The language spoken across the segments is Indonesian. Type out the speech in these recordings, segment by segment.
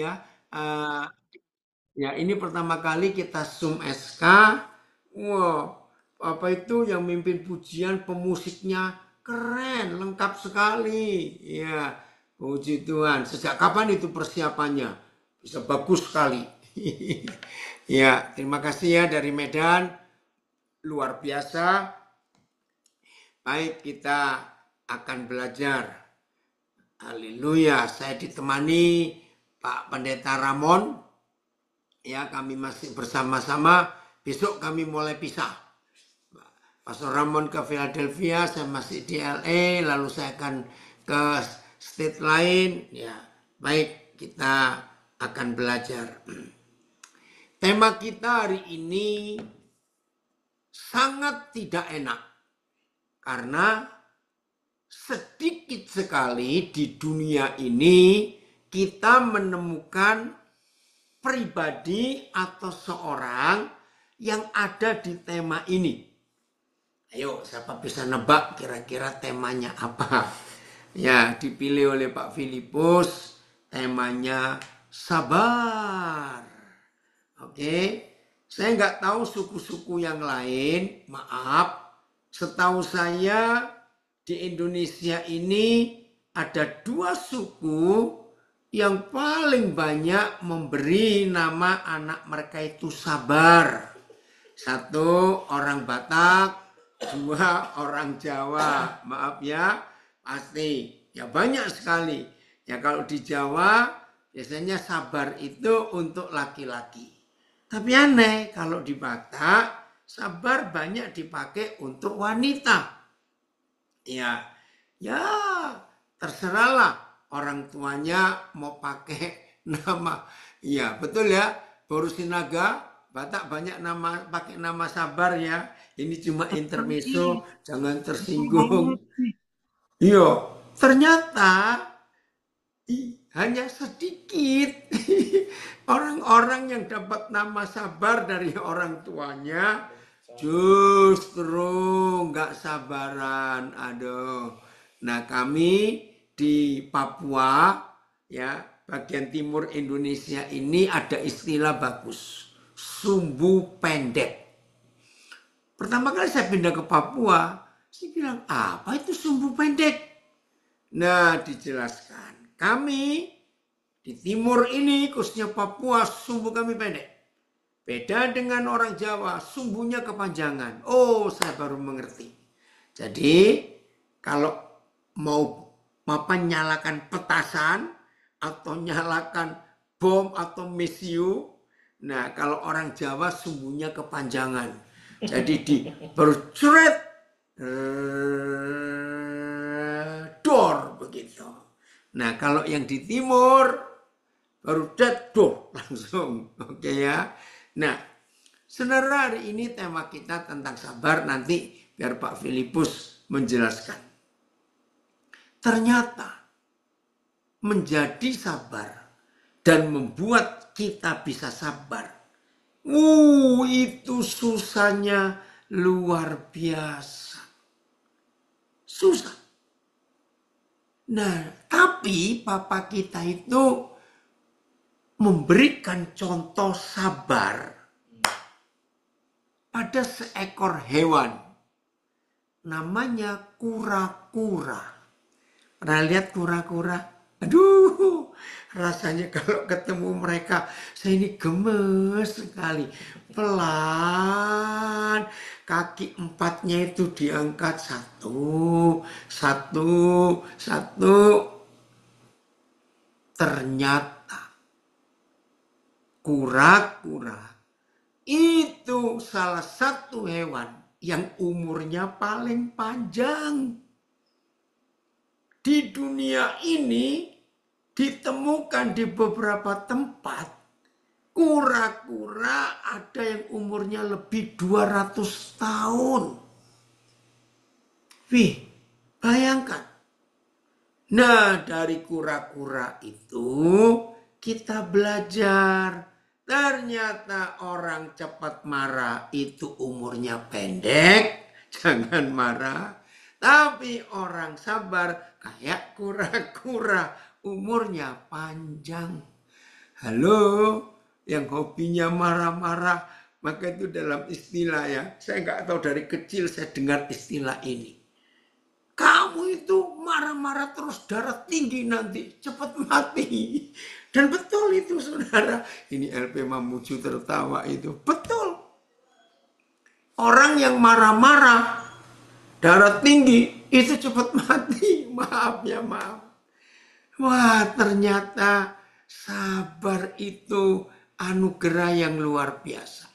ya. Eh, ya ini pertama kali kita Zoom SK. Wow, apa itu yang mimpin pujian pemusiknya keren, lengkap sekali. Ya, puji Tuhan. Sejak kapan itu persiapannya? Bisa bagus sekali. Ya, terima kasih ya dari Medan. Luar biasa. Baik, kita akan belajar. Haleluya, saya ditemani Pak Pendeta Ramon. Ya, kami masih bersama-sama. Besok kami mulai pisah. Pastor Ramon ke Philadelphia, saya masih di LA, lalu saya akan ke state lain. Ya, baik, kita akan belajar. Tema kita hari ini sangat tidak enak. Karena sedikit sekali di dunia ini kita menemukan pribadi atau seorang yang ada di tema ini. Ayo, siapa bisa nebak kira-kira temanya apa? Ya, dipilih oleh Pak Filipus, temanya sabar. Oke, saya nggak tahu suku-suku yang lain, maaf. Setahu saya di Indonesia ini ada 2 suku yang paling banyak memberi nama anak mereka itu sabar. 1 orang Batak, 2 orang Jawa. Maaf ya, pasti. Ya banyak sekali. Ya kalau di Jawa biasanya sabar itu untuk laki-laki. Tapi aneh kalau di Batak sabar banyak dipakai untuk wanita. Ya, ya terserahlah orang tuanya mau pakai nama. Iya betul ya, Boru Sinaga Batak banyak nama pakai nama sabar ya. Ini cuma intermezzo, jangan tersinggung. Iya, ternyata hanya sedikit orang-orang yang dapat nama sabar dari orang tuanya justru nggak sabaran. Aduh. Nah kami di Papua ya bagian timur Indonesia ini ada istilah bagus, sumbu pendek. Pertama kali saya pindah ke Papua, saya bilang apa itu sumbu pendek? Nah dijelaskan, kami di timur ini khususnya Papua sumbu kami pendek. Beda dengan orang Jawa, sumbunya kepanjangan. Oh, saya baru mengerti. Jadi, kalau mau nyalakan petasan atau nyalakan bom atau mesiu, nah kalau orang Jawa sumbunya kepanjangan. Jadi di bercret dor begitu. Nah, kalau yang di timur baru dor langsung. Oke ya. Nah, saudara, hari ini tema kita tentang sabar, nanti biar Pak Filipus menjelaskan. Ternyata menjadi sabar dan membuat kita bisa sabar. Itu susahnya luar biasa. Susah. Nah, tapi Papa kita itu memberikan contoh sabar pada seekor hewan. Namanya kura-kura. Pernah lihat kura-kura? Aduh, rasanya kalau ketemu mereka, saya ini gemes sekali. Pelan, kaki 4-nya itu diangkat 1, 1, 1. Ternyata kura-kura itu salah satu hewan yang umurnya paling panjang. Di dunia ini ditemukan di beberapa tempat kura-kura ada yang umurnya lebih 200 tahun. Wih, bayangkan. Nah, dari kura-kura itu kita belajar. Ternyata orang cepat marah itu umurnya pendek. Jangan marah. Tapi orang sabar kayak kura-kura umurnya panjang. Halo, yang hobinya marah-marah, maka itu dalam istilah ya. Saya nggak tahu dari kecil saya dengar istilah ini. Kamu itu marah-marah terus darah tinggi nanti, cepat mati. Dan betul itu saudara. Ini LP Mamuju tertawa itu. Betul. Orang yang marah-marah, darah tinggi, itu cepat mati. Maaf ya, maaf. Wah, ternyata sabar itu anugerah yang luar biasa.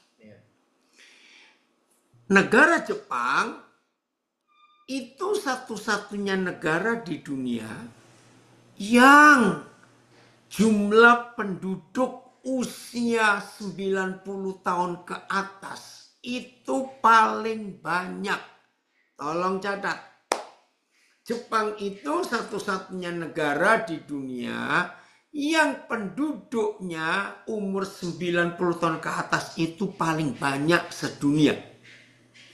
Negara Jepang itu satu-satunya negara di dunia yang jumlah penduduk usia 90 tahun ke atas itu paling banyak. Tolong catat. Jepang itu satu-satunya negara di dunia yang penduduknya umur 90 tahun ke atas itu paling banyak sedunia.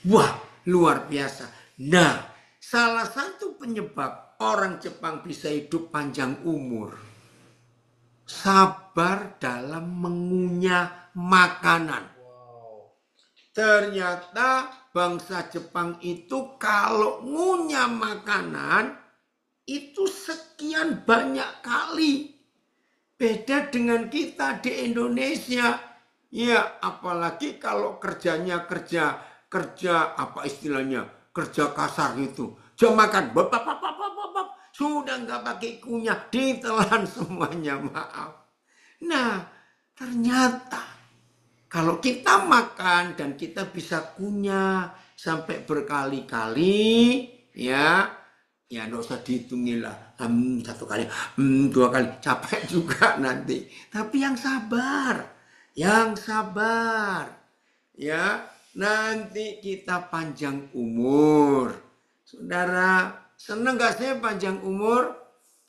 Wah, luar biasa. Nah, salah satu penyebab orang Jepang bisa hidup panjang umur, sabar dalam mengunyah makanan. Ternyata bangsa Jepang itu kalau ngunyah makanan itu sekian banyak kali. Beda dengan kita di Indonesia. Ya, apalagi kalau kerjanya kerja apa istilahnya? Kerja kasar gitu. Jam makan sudah nggak pakai kunyah, ditelan semuanya, maaf. Nah, ternyata kalau kita makan dan kita bisa kunyah sampai berkali-kali, ya nggak usah dihitungin lah. Satu kali, dua kali, capek juga nanti. Tapi yang sabar, ya nanti kita panjang umur. Saudara, senang gak saya panjang umur?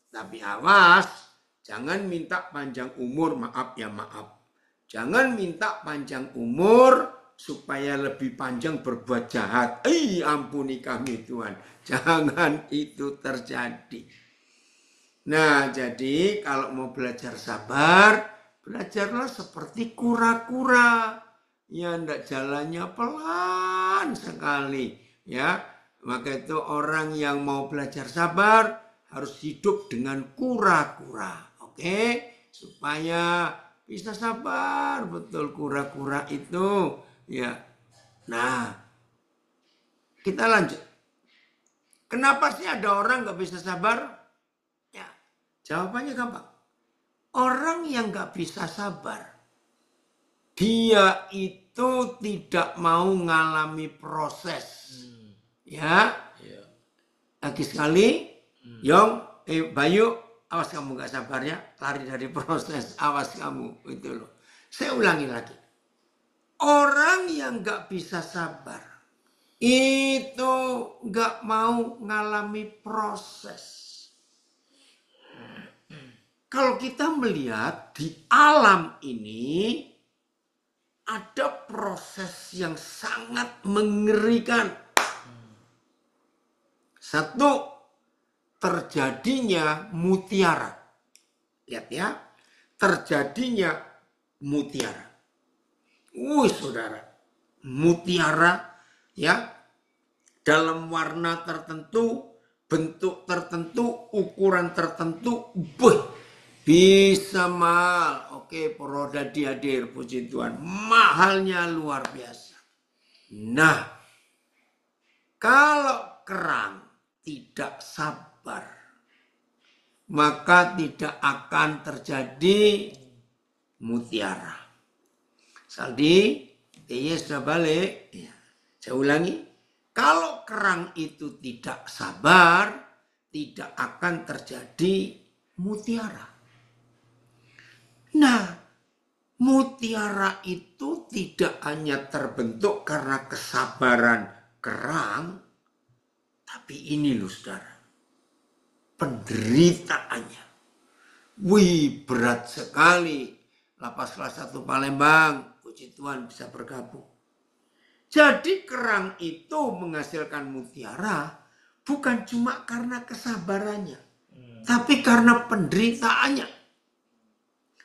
Tapi awas, jangan minta panjang umur, maaf ya maaf. Jangan minta panjang umur supaya lebih panjang berbuat jahat. Ampuni kami Tuhan. Jangan itu terjadi. Nah, jadi kalau mau belajar sabar, belajarlah seperti kura-kura. Ya, ndak jalannya pelan sekali. Ya, maka itu orang yang mau belajar sabar harus hidup dengan kura-kura. Oke, supaya bisa sabar betul kura-kura itu. Ya, nah kita lanjut. Kenapa sih ada orang nggak bisa sabar? Ya, jawabannya gampang. Orang yang nggak bisa sabar, dia itu tidak mau mengalami proses. Ya, lagi sekali, Yong, Bayu, awas kamu nggak sabarnya, lari dari proses, awas kamu itu loh. Saya ulangi lagi, orang yang nggak bisa sabar itu nggak mau mengalami proses. Kalau kita melihat di alam ini ada proses yang sangat mengerikan. Satu, terjadinya mutiara. Lihat ya, terjadinya mutiara. Saudara, mutiara ya dalam warna tertentu, bentuk tertentu, ukuran tertentu, bisa mahal. Oke, Poroda dihadir, puji Tuhan. Mahalnya luar biasa. Nah, kalau kerang tidak sabar, maka tidak akan terjadi mutiara. Saldi, sudah balik. Ya, saya ulangi. Kalau kerang itu tidak sabar, tidak akan terjadi mutiara. Nah, mutiara itu tidak hanya terbentuk karena kesabaran kerang, tapi ini loh saudara, penderitaannya. Berat sekali. Lapas kelas 1 Palembang, puji Tuhan bisa bergabung. Jadi kerang itu menghasilkan mutiara bukan cuma karena kesabarannya, tapi karena penderitaannya.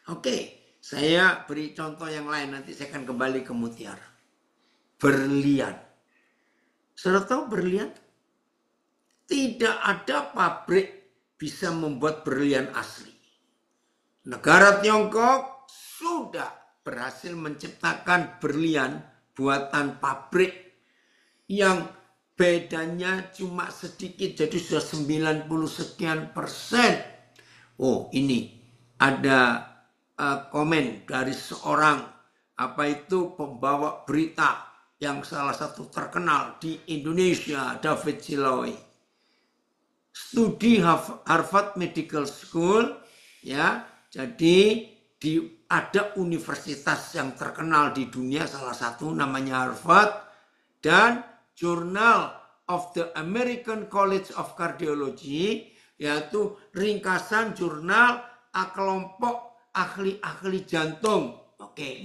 Oke, Saya beri contoh yang lain, nanti saya akan kembali ke mutiara. Berlian. Saudara tahu berlian? Tidak ada pabrik bisa membuat berlian asli. Negara Tiongkok sudah berhasil menciptakan berlian buatan pabrik yang bedanya cuma sedikit, jadi sudah 90 sekian persen. Oh, ini ada komen dari seorang pembawa berita yang salah satu terkenal di Indonesia, David Silawi. Studi Harvard Medical School, ya. Jadi ada universitas yang terkenal di dunia, salah satu namanya Harvard, dan Journal of the American College of Cardiology, yaitu ringkasan jurnal kelompok ahli-ahli jantung,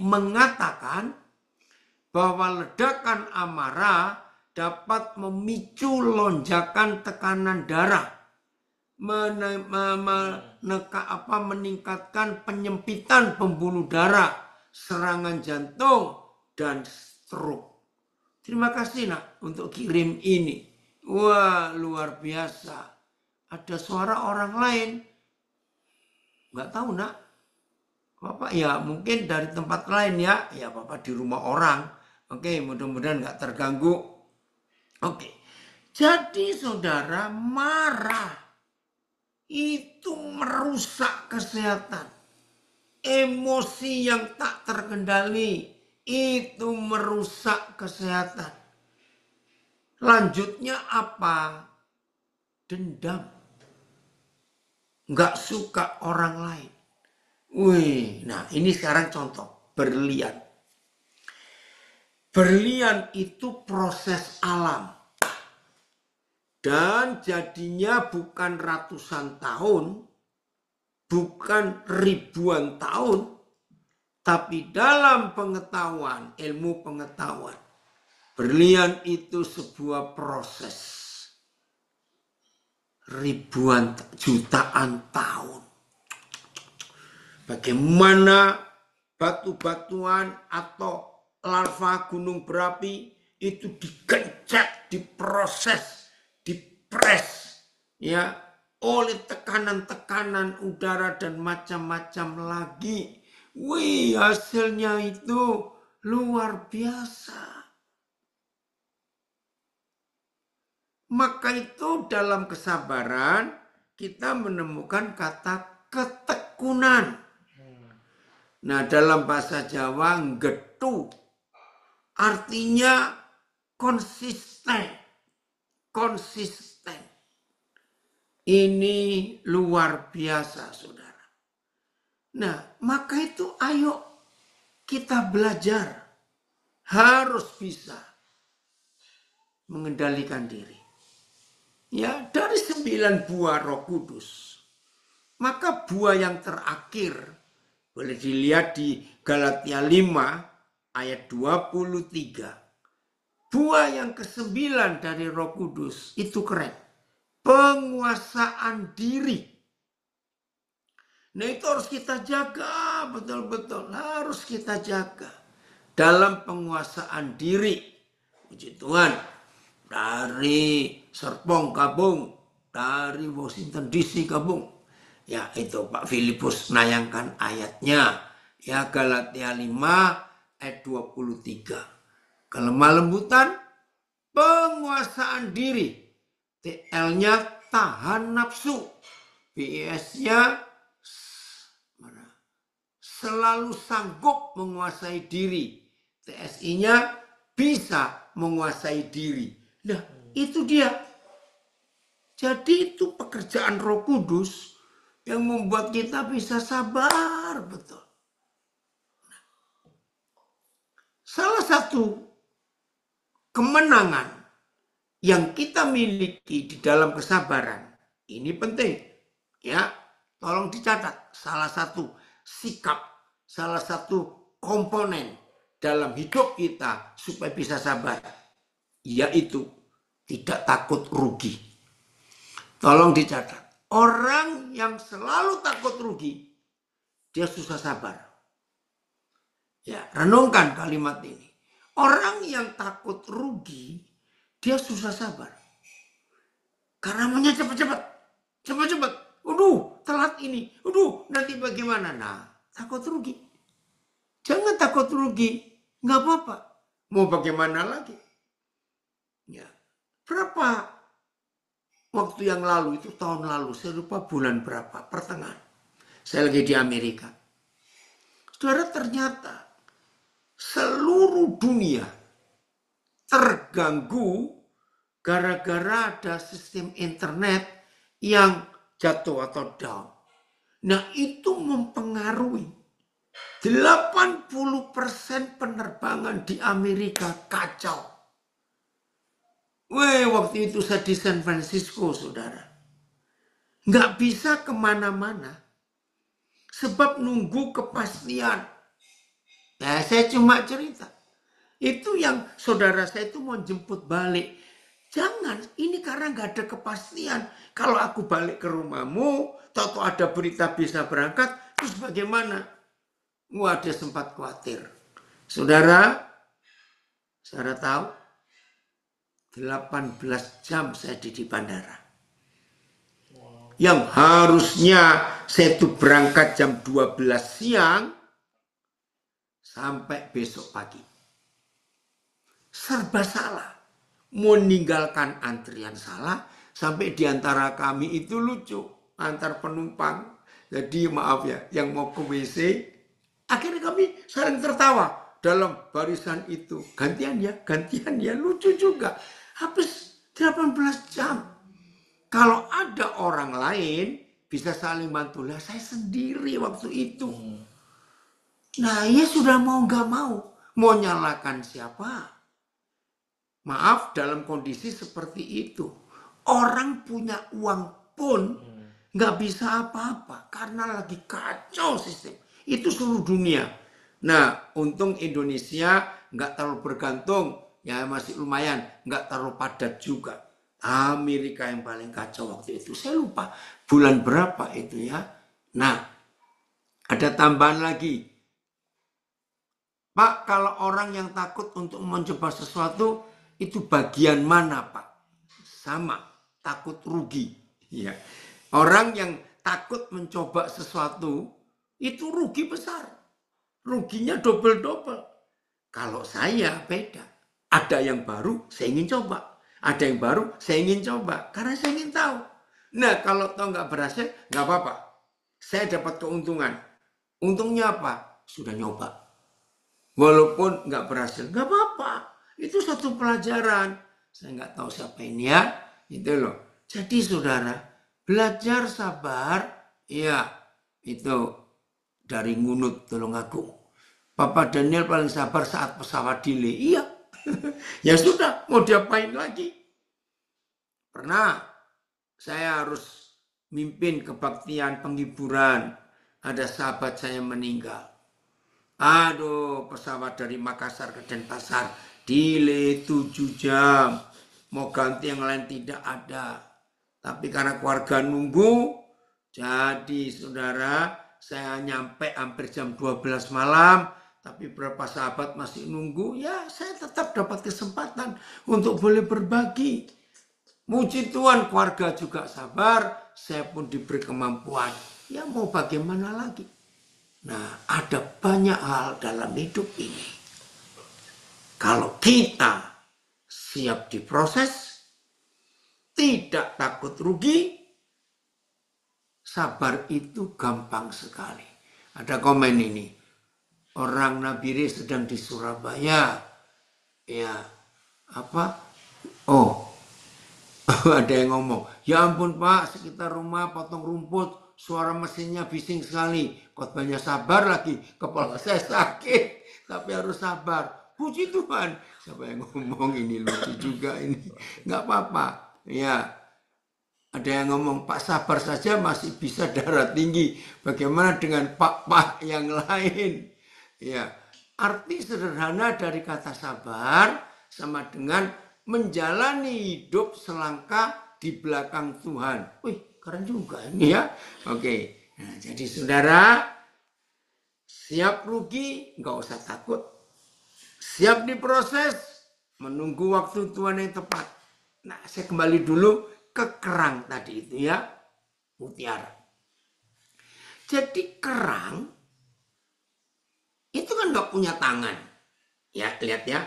mengatakan bahwa ledakan amarah dapat memicu lonjakan tekanan darah, meningkatkan penyempitan pembuluh darah, serangan jantung, dan stroke. Terima kasih nak untuk kirim ini. Wah, luar biasa. Ada suara orang lain. Nggak tahu nak. Bapak ya mungkin dari tempat lain ya. Ya Bapak di rumah orang. Oke, mudah-mudahan nggak terganggu. Oke. Jadi saudara, marah itu merusak kesehatan. Emosi yang tak terkendali itu merusak kesehatan. Lanjutnya apa? Dendam. Nggak suka orang lain. Wih, nah ini sekarang contoh berlian. Berlian itu proses alam. Dan jadinya bukan ratusan tahun, bukan ribuan tahun, tapi dalam pengetahuan, ilmu pengetahuan, berlian itu sebuah proses ribuan, jutaan tahun. Bagaimana batu-batuan atau larva gunung berapi itu digencet, diproses, dipres, ya, oleh tekanan-tekanan udara dan macam-macam lagi. Wih, hasilnya itu luar biasa. Maka itu dalam kesabaran kita menemukan kata ketekunan. Nah, dalam bahasa Jawa getu artinya konsisten. Konsisten. Ini luar biasa, saudara. Nah, maka itu ayo kita belajar. Harus bisa mengendalikan diri. Ya, dari 9 buah Roh Kudus. Maka buah yang terakhir boleh dilihat di Galatia 5 ayat 23. Buah yang ke-9 dari Roh Kudus itu keren. Penguasaan diri. Nah, itu harus kita jaga betul-betul. Harus kita jaga. Dalam penguasaan diri. Puji Tuhan. Dari Serpong gabung. Dari Washington DC gabung. Ya, itu Pak Filipus menayangkan ayatnya. Ya, Galatia 5 ayat 23. Kelemah lembutan. Penguasaan diri. TL-nya tahan nafsu. BIS-nya selalu sanggup menguasai diri. TSI-nya bisa menguasai diri. Nah, itu dia. Jadi itu pekerjaan Roh Kudus yang membuat kita bisa sabar betul. Salah satu kemenangan yang kita miliki di dalam kesabaran, ini penting. Ya, tolong dicatat. Salah satu sikap, salah satu komponen dalam hidup kita supaya bisa sabar, yaitu tidak takut rugi. Tolong dicatat. Orang yang selalu takut rugi, dia susah sabar. Ya, renungkan kalimat ini. Orang yang takut rugi, dia susah sabar. Karena maunya cepat-cepat. Cepat-cepat. Telat ini. Nanti bagaimana? Nah, takut rugi. Jangan takut rugi. Nggak apa-apa. Mau bagaimana lagi? Ya. Berapa waktu yang lalu, itu tahun lalu, saya lupa bulan berapa, pertengahan. Saya lagi di Amerika. Saudara, ternyata seluruh dunia terganggu gara-gara ada sistem internet yang jatuh atau down. Nah, itu mempengaruhi 80% penerbangan di Amerika kacau. Waktu itu saya di San Francisco, saudara. Nggak bisa kemana-mana. Sebab nunggu kepastian. Ya, saya cuma cerita. Itu yang saudara saya itu mau jemput balik. Jangan, ini karena nggak ada kepastian. Kalau aku balik ke rumahmu, tahu ada berita bisa berangkat, terus bagaimana? Dia sempat khawatir. Saudara tahu, 18 jam saya di bandara. Yang harusnya saya itu berangkat jam 12 siang sampai besok pagi. Serba salah. Meninggalkan antrian salah, sampai diantara kami itu lucu. Antar penumpang. Jadi maaf ya, yang mau ke WC, akhirnya kami saling tertawa dalam barisan itu. Gantian ya, lucu juga. Habis 18 jam. Kalau ada orang lain bisa saling bantu. Lah saya sendiri waktu itu. Nah, ya sudah mau nggak mau. Mau nyalakan siapa? Maaf, dalam kondisi seperti itu. Orang punya uang pun nggak bisa apa-apa. Karena lagi kacau sistem. Itu seluruh dunia. Nah, untung Indonesia nggak terlalu bergantung. Ya masih lumayan. Nggak terlalu padat juga. Amerika yang paling kacau waktu itu. Saya lupa bulan berapa itu ya. Nah, ada tambahan lagi. Pak, kalau orang yang takut untuk mencoba sesuatu, itu bagian mana, Pak? Sama, takut rugi. Ya. Orang yang takut mencoba sesuatu, itu rugi besar. Ruginya double-double. Kalau saya beda. Ada yang baru, saya ingin coba. Ada yang baru, saya ingin coba. Karena saya ingin tahu. Nah, kalau tahu nggak berhasil, nggak apa-apa. Saya dapat keuntungan. Untungnya apa? Sudah nyoba. Walaupun nggak berhasil, nggak apa-apa. Itu satu pelajaran. Saya nggak tahu siapa ini ya. Itu loh. Jadi saudara, belajar sabar. Ya, itu dari Ngunut Tulungagung. Papa Daniel paling sabar saat pesawat delay. Iya. Ya sudah, mau diapain lagi? Pernah saya harus mimpin kebaktian penghiburan. Ada sahabat saya meninggal. Aduh, pesawat dari Makassar ke Denpasar delay 7 jam. Mau ganti yang lain tidak ada. Tapi karena keluarga nunggu, jadi saudara, saya nyampe hampir jam 12 malam. Tapi beberapa sahabat masih nunggu, ya saya tetap dapat kesempatan untuk boleh berbagi. Muji Tuhan, keluarga juga sabar, saya pun diberi kemampuan. Ya mau bagaimana lagi? Nah, ada banyak hal dalam hidup ini. Kalau kita siap diproses, tidak takut rugi, sabar itu gampang sekali. Ada komen ini. Orang Nabire sedang di Surabaya. Ya, apa? Ada yang ngomong, ya ampun Pak, sekitar rumah potong rumput, suara mesinnya bising sekali. Khotbahnya sabar lagi, kepala saya sakit, tapi harus sabar. Puji Tuhan. Siapa yang ngomong ini lucu juga ini. Nggak apa-apa. Ya, ada yang ngomong, Pak sabar saja masih bisa darah tinggi. Bagaimana dengan Pak yang lain? Ya, arti sederhana dari kata sabar sama dengan menjalani hidup selangkah di belakang Tuhan. Wih, keren juga ini ya. Oke. Nah, jadi saudara, Siap rugi, nggak usah takut. Siap diproses, menunggu waktu Tuhan yang tepat. Nah, saya kembali dulu ke kerang tadi itu ya, mutiara. Jadi kerang itu kan nggak punya tangan. Ya, lihat ya.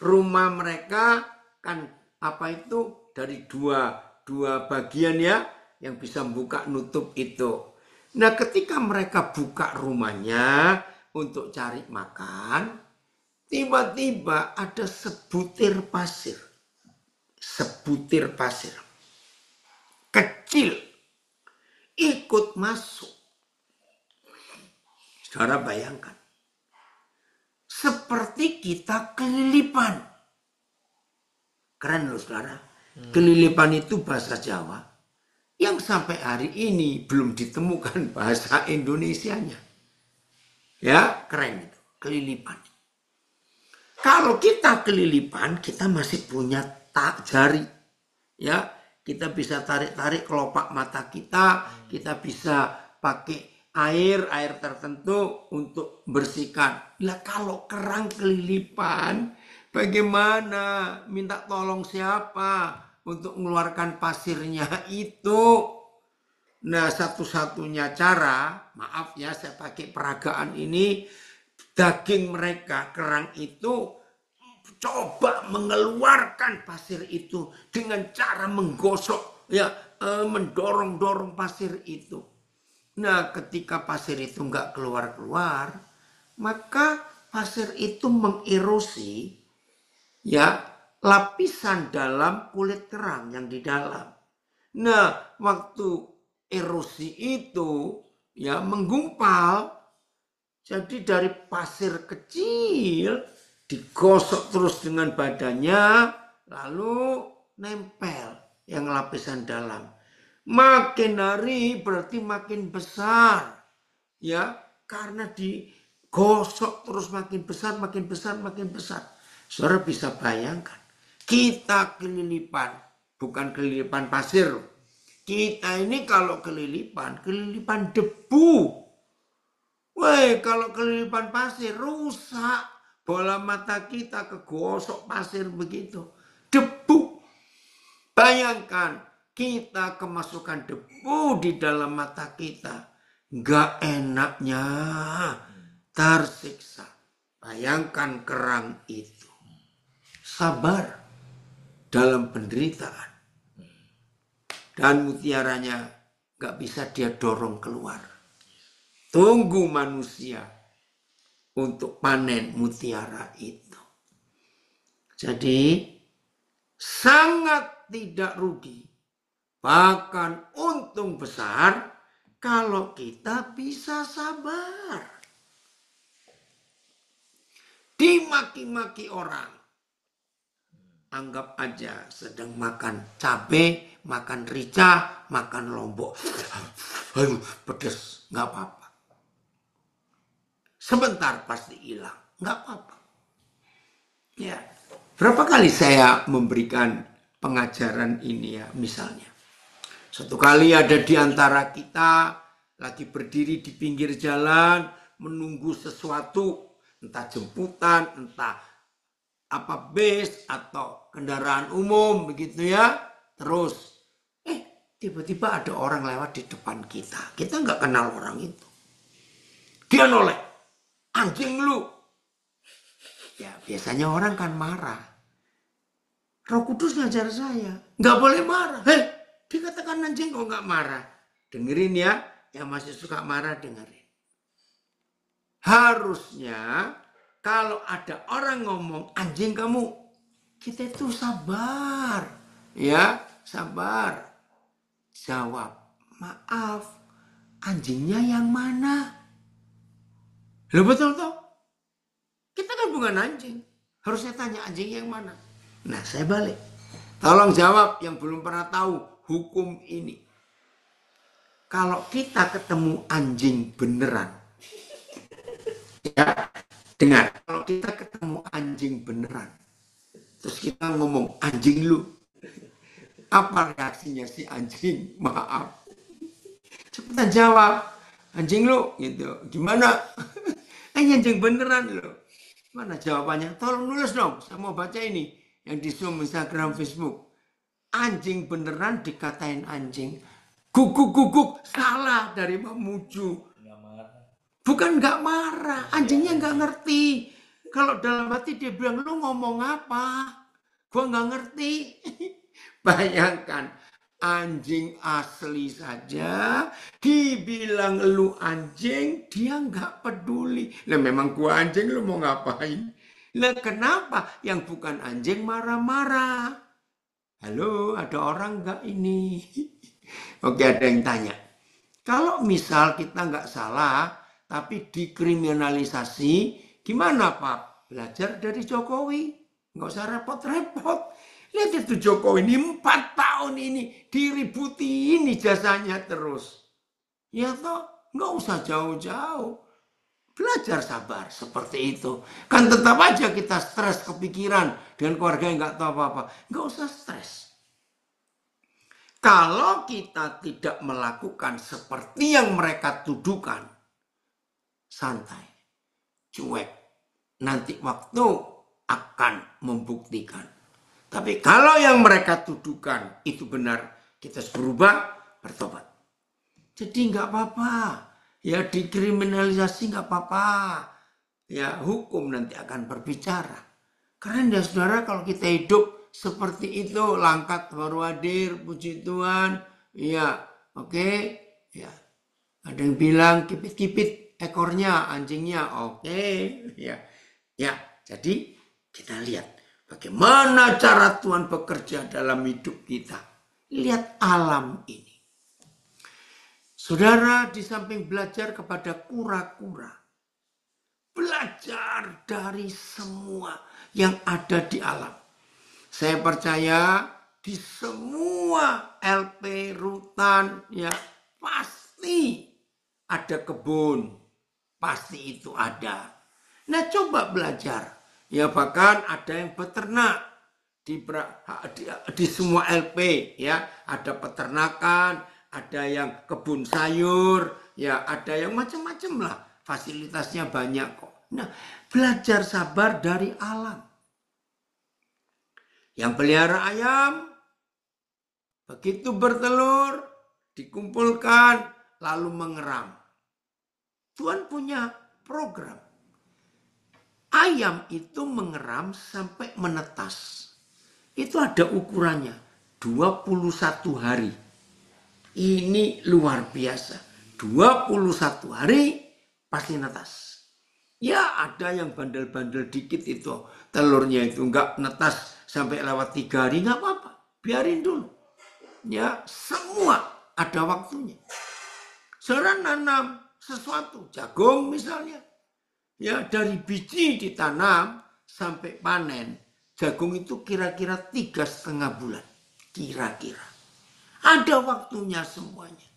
Rumah mereka kan apa itu dari dua bagian ya, yang bisa buka nutup itu. Nah, ketika mereka buka rumahnya untuk cari makan, tiba-tiba ada sebutir pasir. Sebutir pasir. Kecil. Ikut masuk. Saudara bayangkan. Seperti kita kelilipan. Keren loh saudara. Kelilipan itu bahasa Jawa. Yang sampai hari ini belum ditemukan bahasa Indonesianya. Ya, keren itu. Kelilipan. Kalau kita kelilipan, kita masih punya jari. Ya, kita bisa tarik-tarik kelopak mata kita. Kita bisa pakai air tertentu untuk bersihkan. Lah kalau kerang kelilipan, bagaimana? Minta tolong siapa untuk mengeluarkan pasirnya itu? Nah, satu-satunya cara, maaf ya saya pakai peragaan ini, daging mereka, kerang itu coba mengeluarkan pasir itu dengan cara menggosok, ya, mendorong-dorong pasir itu. Nah, ketika pasir itu nggak keluar-keluar, maka pasir itu mengerosi, ya, lapisan dalam kulit kerang yang di dalam. Nah, waktu erosi itu ya menggumpal, jadi dari pasir kecil digosok terus dengan badannya, lalu nempel yang lapisan dalam. Makin hari berarti makin besar, ya, karena digosok terus makin besar, makin besar, makin besar. Saudara bisa bayangkan, kita kelilipan, bukan kelilipan pasir. Kita ini kalau kelilipan debu. Woi, kalau kelilipan pasir rusak. Bola mata kita kegosok pasir begitu. Debu. Bayangkan, kita kemasukan debu di dalam mata kita. Gak enaknya. Tersiksa. Bayangkan kerang itu. Sabar dalam penderitaan. Dan mutiaranya gak bisa dia dorong keluar. Tunggu manusia untuk panen mutiara itu. Jadi sangat tidak rugi, bahkan untung besar kalau kita bisa sabar. Dimaki-maki orang, anggap aja sedang makan cabai, makan rica, makan lombok. Aduh, pedes, nggak apa-apa. Sebentar pasti hilang, nggak apa-apa. Ya, berapa kali saya memberikan pengajaran ini ya, misalnya. Satu kali ada di antara kita lagi berdiri di pinggir jalan menunggu sesuatu, entah jemputan, entah apa bis atau kendaraan umum begitu ya. Terus tiba-tiba ada orang lewat di depan kita. Kita nggak kenal orang itu. Dia noleh, anjing lu. Ya biasanya orang kan marah. Roh Kudus ngajar saya, nggak boleh marah. Dikatakan anjing kok nggak marah. Dengerin ya, yang masih suka marah dengerin. Harusnya kalau ada orang ngomong anjing kamu, kita itu sabar. Ya, sabar. Jawab, maaf, anjingnya yang mana? Loh betul toh? Kita kan bukan anjing. Harusnya tanya anjing yang mana. Nah, saya balik. Tolong jawab yang belum pernah tahu hukum ini. Kalau kita ketemu anjing beneran. Ya, dengar. Kalau kita ketemu anjing beneran. Terus kita ngomong, anjing lu. Apa reaksinya si anjing? Maaf. Cepetan jawab. Anjing lu, gitu. Gimana? Ini anjing beneran loh. Mana jawabannya? Tolong nulis dong. Saya mau baca ini. Yang di Zoom, Instagram, Facebook. Anjing beneran dikatain anjing. Guguk-guguk. Salah dari Mamuju. Bukan nggak marah. Anjingnya nggak ngerti. Kalau dalam hati dia bilang, lu ngomong apa? Gua nggak ngerti. Bayangkan. Anjing asli saja dibilang lu anjing, dia nggak peduli. Lah memang gua anjing, lu mau ngapain? Lah kenapa yang bukan anjing marah-marah? Halo, ada orang nggak ini? Oke, ada yang tanya. Kalau misal kita nggak salah, tapi dikriminalisasi, gimana Pak? Belajar dari Jokowi, nggak usah repot-repot. Lihat itu Jokowi ini 4 tahun ini diributi ini jasanya terus. Ya toh, nggak usah jauh-jauh. Belajar sabar seperti itu. Kan tetap aja kita stres kepikiran dengan keluarga yang nggak tahu apa-apa. Nggak usah stres. Kalau kita tidak melakukan seperti yang mereka tuduhkan, santai, cuek. Nanti waktu akan membuktikan. Tapi kalau yang mereka tuduhkan itu benar, kita harus berubah, bertobat. Jadi nggak apa-apa. Ya dikriminalisasi nggak apa-apa. Ya hukum nanti akan berbicara. Karena ya saudara, kalau kita hidup seperti itu, langkat baru hadir, puji Tuhan. Ya oke. Ya. Ada yang bilang kipit-kipit ekornya, anjingnya. Oke. Ya. Ya, jadi kita lihat. Bagaimana cara Tuhan bekerja dalam hidup kita. Lihat alam ini. Saudara, di samping belajar kepada kura-kura. Belajar dari semua yang ada di alam. Saya percaya di semua LP, rutan, ya pasti ada kebun. Pasti itu ada. Nah coba belajar. Ya bahkan ada yang peternak di semua LP ya, ada peternakan, ada yang kebun sayur, ya ada yang macam-macam lah, fasilitasnya banyak kok. Nah, belajar sabar dari alam. Yang pelihara ayam begitu bertelur dikumpulkan lalu mengeram. Tuhan punya program. Ayam itu mengeram sampai menetas. Itu ada ukurannya. 21 hari. Ini luar biasa. 21 hari pasti netas. Ya ada yang bandel-bandel dikit itu. Telurnya itu enggak netas sampai lewat 3 hari. Enggak apa-apa. Biarin dulu. Ya semua ada waktunya. Saudara nanam sesuatu. Jagung misalnya. Ya dari biji ditanam sampai panen. Jagung itu kira-kira 3,5 bulan. Kira-kira. Ada waktunya semuanya.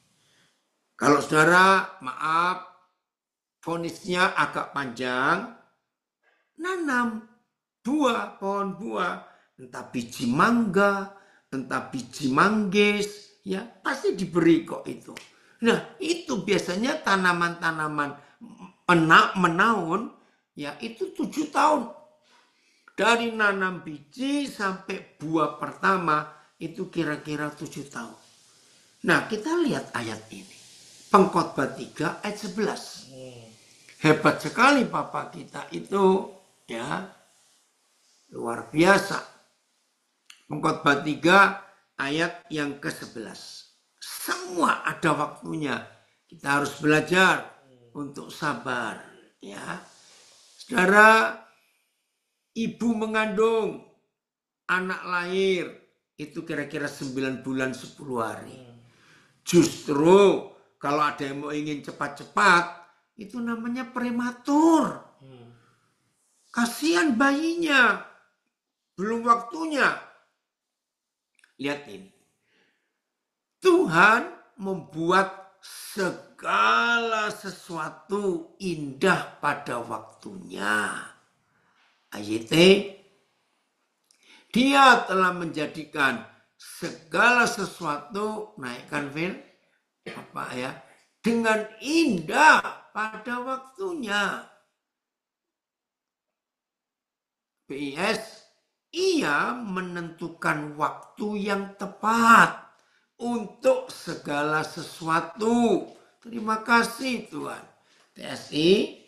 Kalau saudara maaf. Vonisnya agak panjang. Nanam buah, pohon buah. Entah biji mangga. Entah biji manggis. Ya pasti diberi kok itu. Nah itu biasanya tanaman-tanaman menaun ya itu 7 tahun. Dari nanam biji sampai buah pertama itu kira-kira 7 tahun. Nah kita lihat ayat ini. Pengkhotbah 3 ayat 11. Hebat sekali Bapak kita itu ya. Luar biasa. Pengkhotbah 3 ayat yang ke-11. Semua ada waktunya. Kita harus belajar untuk sabar, ya. Saudara, ibu mengandung, anak lahir, itu kira-kira 9 bulan 10 hari. Justru, kalau ada yang mau ingin cepat-cepat, itu namanya prematur. Kasihan bayinya, belum waktunya. Lihat ini. Tuhan membuat segala sesuatu indah pada waktunya. AYT, dia telah menjadikan segala sesuatu, naikkan Phil, apa ya, dengan indah pada waktunya. BIS, ia menentukan waktu yang tepat untuk segala sesuatu. Terima kasih Tuhan. TSI,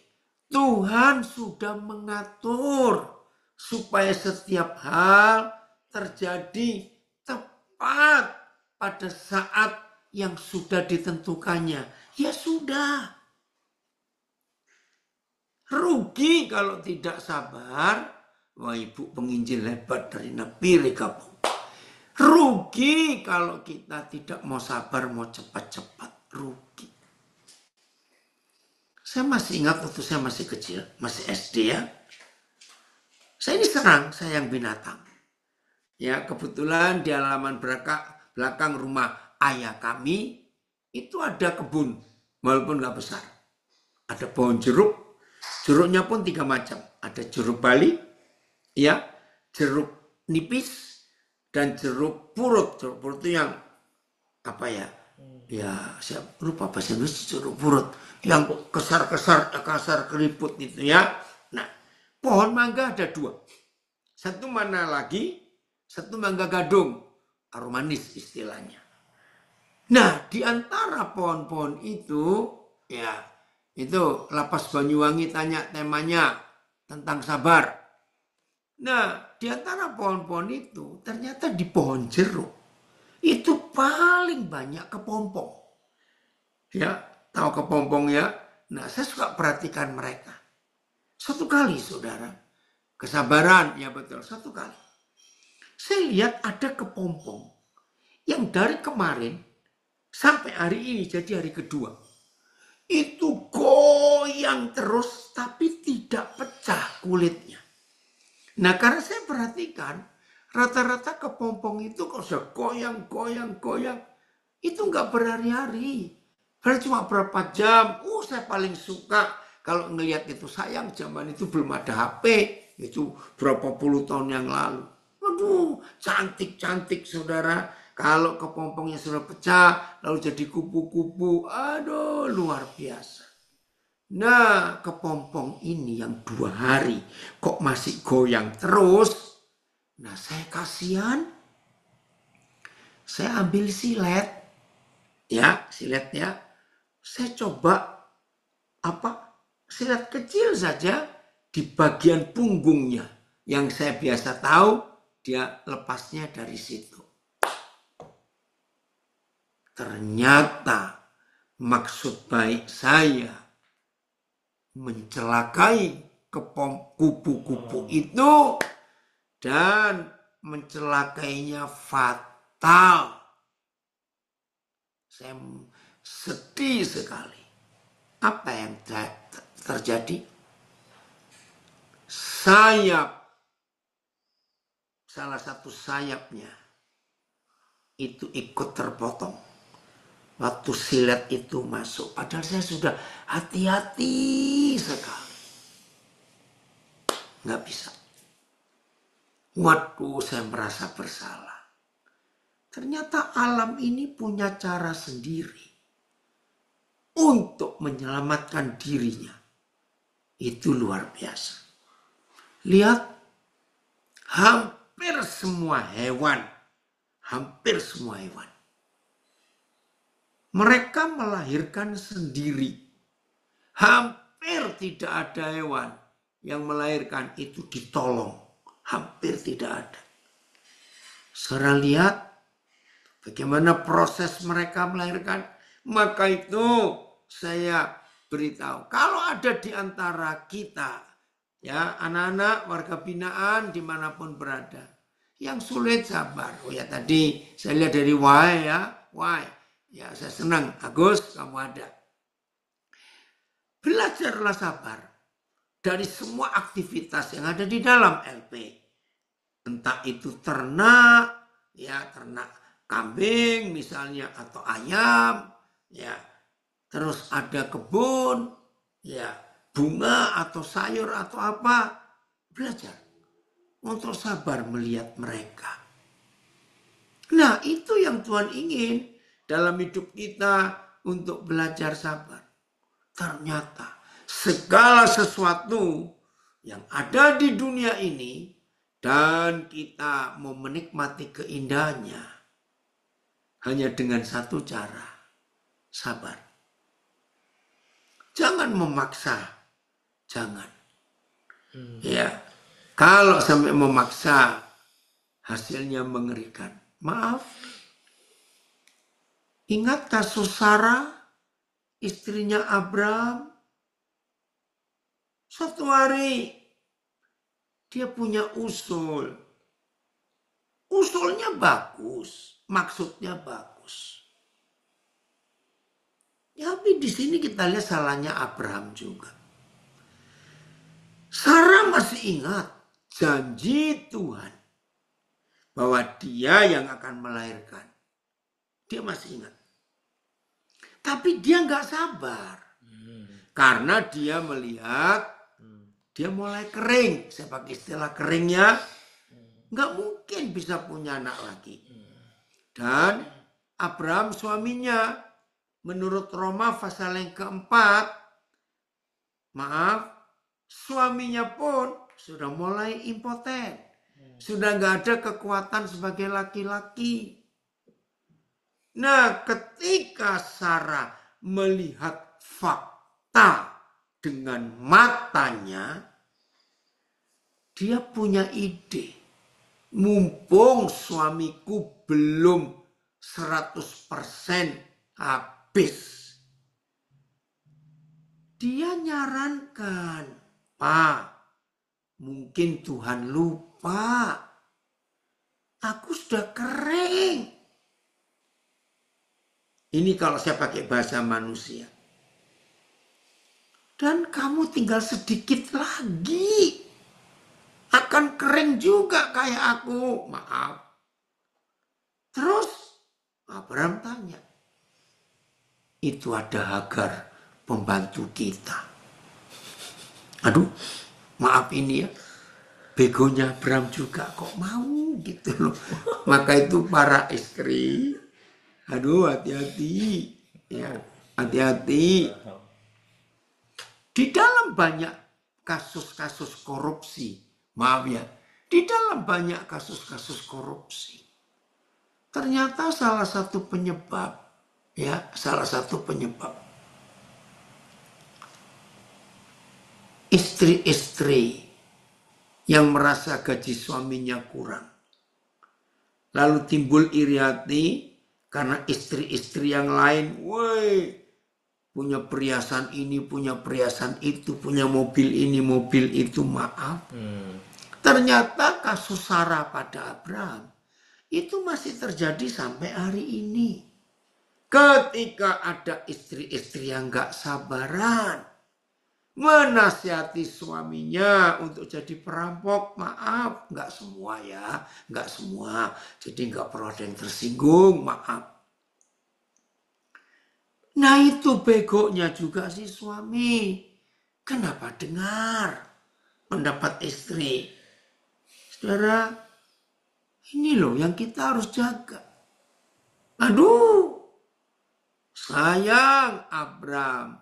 Tuhan sudah mengatur supaya setiap hal terjadi tepat pada saat yang sudah ditentukannya. Ya sudah. Rugi kalau tidak sabar. Wah, ibu penginjil hebat dari Nepiri Kapung. Rugi kalau kita tidak mau sabar, mau cepat-cepat. Rugi. Saya masih ingat waktu saya masih kecil, masih SD ya. Saya ini sayang binatang. Ya, kebetulan di halaman belakang rumah ayah kami itu ada kebun, walaupun nggak besar. Ada pohon jeruk, jeruknya pun 3 macam. Ada jeruk Bali, ya, jeruk nipis, dan jeruk purut. Jeruk purut itu yang apa ya? Ya, saya lupa bahasa Indonesia, jeruk purut. Yang kasar keriput itu ya. Nah, pohon mangga ada 2. Satu mana lagi? Satu mangga gadung. Aromanis istilahnya. Nah, di antara pohon-pohon itu, ya, itu Lapas Banyuwangi tanya temanya tentang sabar. Nah, di antara pohon-pohon itu, ternyata di pohon jeruk, itu paling banyak kepompong. Ya, tahu kepompong ya? Nah, saya suka perhatikan mereka. Satu kali, saudara, kesabaran, ya betul, satu kali. Saya lihat ada kepompong yang dari kemarin sampai hari ini, jadi hari kedua. Itu goyang terus tapi tidak pecah kulitnya. Nah, karena saya perhatikan, rata-rata kepompong itu kalau sudah goyang, itu nggak berhari-hari. Karena cuma berapa jam. Saya paling suka kalau ngelihat itu. Sayang zaman itu belum ada HP. Itu berapa puluh tahun yang lalu. Waduh, cantik-cantik saudara. Kalau kepompongnya sudah pecah, lalu jadi kupu-kupu. Aduh, luar biasa. Nah, kepompong ini yang 2 hari kok masih goyang terus. Nah, saya kasihan. Saya ambil silet. Ya, silet ya. Saya coba silet kecil saja di bagian punggungnya. Yang saya biasa tahu, dia lepasnya dari situ. Ternyata maksud baik saya mencelakai kupu-kupu itu dan mencelakainya fatal. Saya sedih sekali. Apa yang terjadi? Salah satu sayapnya itu ikut terpotong. Waktu silet itu masuk. Padahal saya sudah hati-hati sekali. Nggak bisa. Waduh, saya merasa bersalah. Ternyata alam ini punya cara sendiri untuk menyelamatkan dirinya. Itu luar biasa. Lihat, hampir semua hewan, mereka melahirkan sendiri. Hampir tidak ada hewan yang melahirkan itu ditolong. Hampir tidak ada. Saudara lihat bagaimana proses mereka melahirkan. Maka itu saya beritahu. Kalau ada di antara kita, ya anak-anak warga binaan dimanapun berada, yang sulit sabar. Oh ya tadi saya lihat dari Y ya. Y. Ya saya senang. Agus kamu ada. Belajarlah sabar. Dari semua aktivitas yang ada di dalam LP. Entah itu ternak, ya ternak kambing misalnya atau ayam, ya. Terus ada kebun, ya bunga atau sayur atau apa. Belajar untuk sabar melihat mereka. Nah, itu yang Tuhan ingin dalam hidup kita untuk belajar sabar. Ternyata segala sesuatu yang ada di dunia ini dan kita mau menikmati keindahannya hanya dengan satu cara, sabar. Jangan memaksa, jangan. Ya, kalau sampai memaksa hasilnya mengerikan. Maaf. Ingat kasus Sarah, istrinya Abraham? Suatu hari dia punya usul. Usulnya bagus, maksudnya bagus. Ya, tapi di sini kita lihat salahnya Abraham juga. Sarah masih ingat janji Tuhan bahwa dia yang akan melahirkan. Dia masih ingat. Tapi dia nggak sabar. Karena dia melihat dia mulai kering. Saya pakai istilah keringnya. Nggak mungkin bisa punya anak lagi. Dan Abraham suaminya, menurut Roma pasal yang keempat, suaminya pun sudah mulai impoten. Sudah nggak ada kekuatan sebagai laki-laki. Nah, ketika Sarah melihat fakta dengan matanya, dia punya ide. Mumpung suamiku belum 100% habis. Dia nyarankan, Pak, mungkin Tuhan lupa. Aku sudah kering. Ini kalau saya pakai bahasa manusia. Dan kamu tinggal sedikit lagi. Akan kering juga kayak aku. Maaf. Terus Abraham tanya. Itu ada Hagar, pembantu kita. Aduh, maaf ini ya. Begonya Abraham juga kok mau gitu loh. Maka itu para istri. Aduh, hati-hati. Ya, hati-hati. Di dalam banyak kasus-kasus korupsi, maaf ya, di dalam banyak kasus-kasus korupsi, ternyata salah satu penyebab, istri-istri yang merasa gaji suaminya kurang. Lalu timbul iri hati karena istri-istri yang lain, punya perhiasan ini, punya perhiasan itu, punya mobil ini, mobil itu, maaf. Ternyata kasus Sarah pada Abraham itu masih terjadi sampai hari ini. Ketika ada istri-istri yang gak sabaran, menasihati suaminya untuk jadi perampok, maaf, gak semua ya, gak semua. Jadi gak perlu ada yang tersinggung, maaf. Nah itu begonya juga si suami. Kenapa dengar pendapat istri? Saudara, ini loh yang kita harus jaga. Aduh, sayang Abraham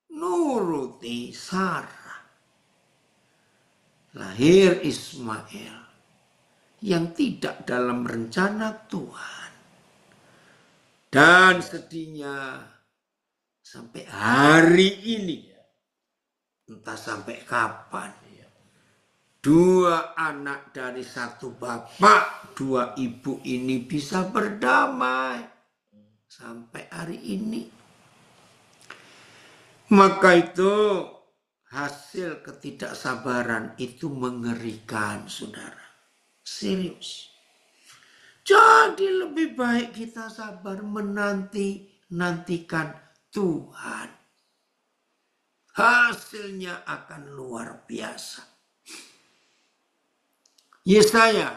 nuruti Sarah. Lahir Ismail yang tidak dalam rencana Tuhan. Dan sedihnya sampai hari ini, entah sampai kapan, dua anak dari satu bapak, dua ibu ini bisa berdamai sampai hari ini. Maka itu hasil ketidaksabaran itu mengerikan, saudara. Serius. Jadi lebih baik kita sabar nantikan Tuhan. Hasilnya akan luar biasa. Yesaya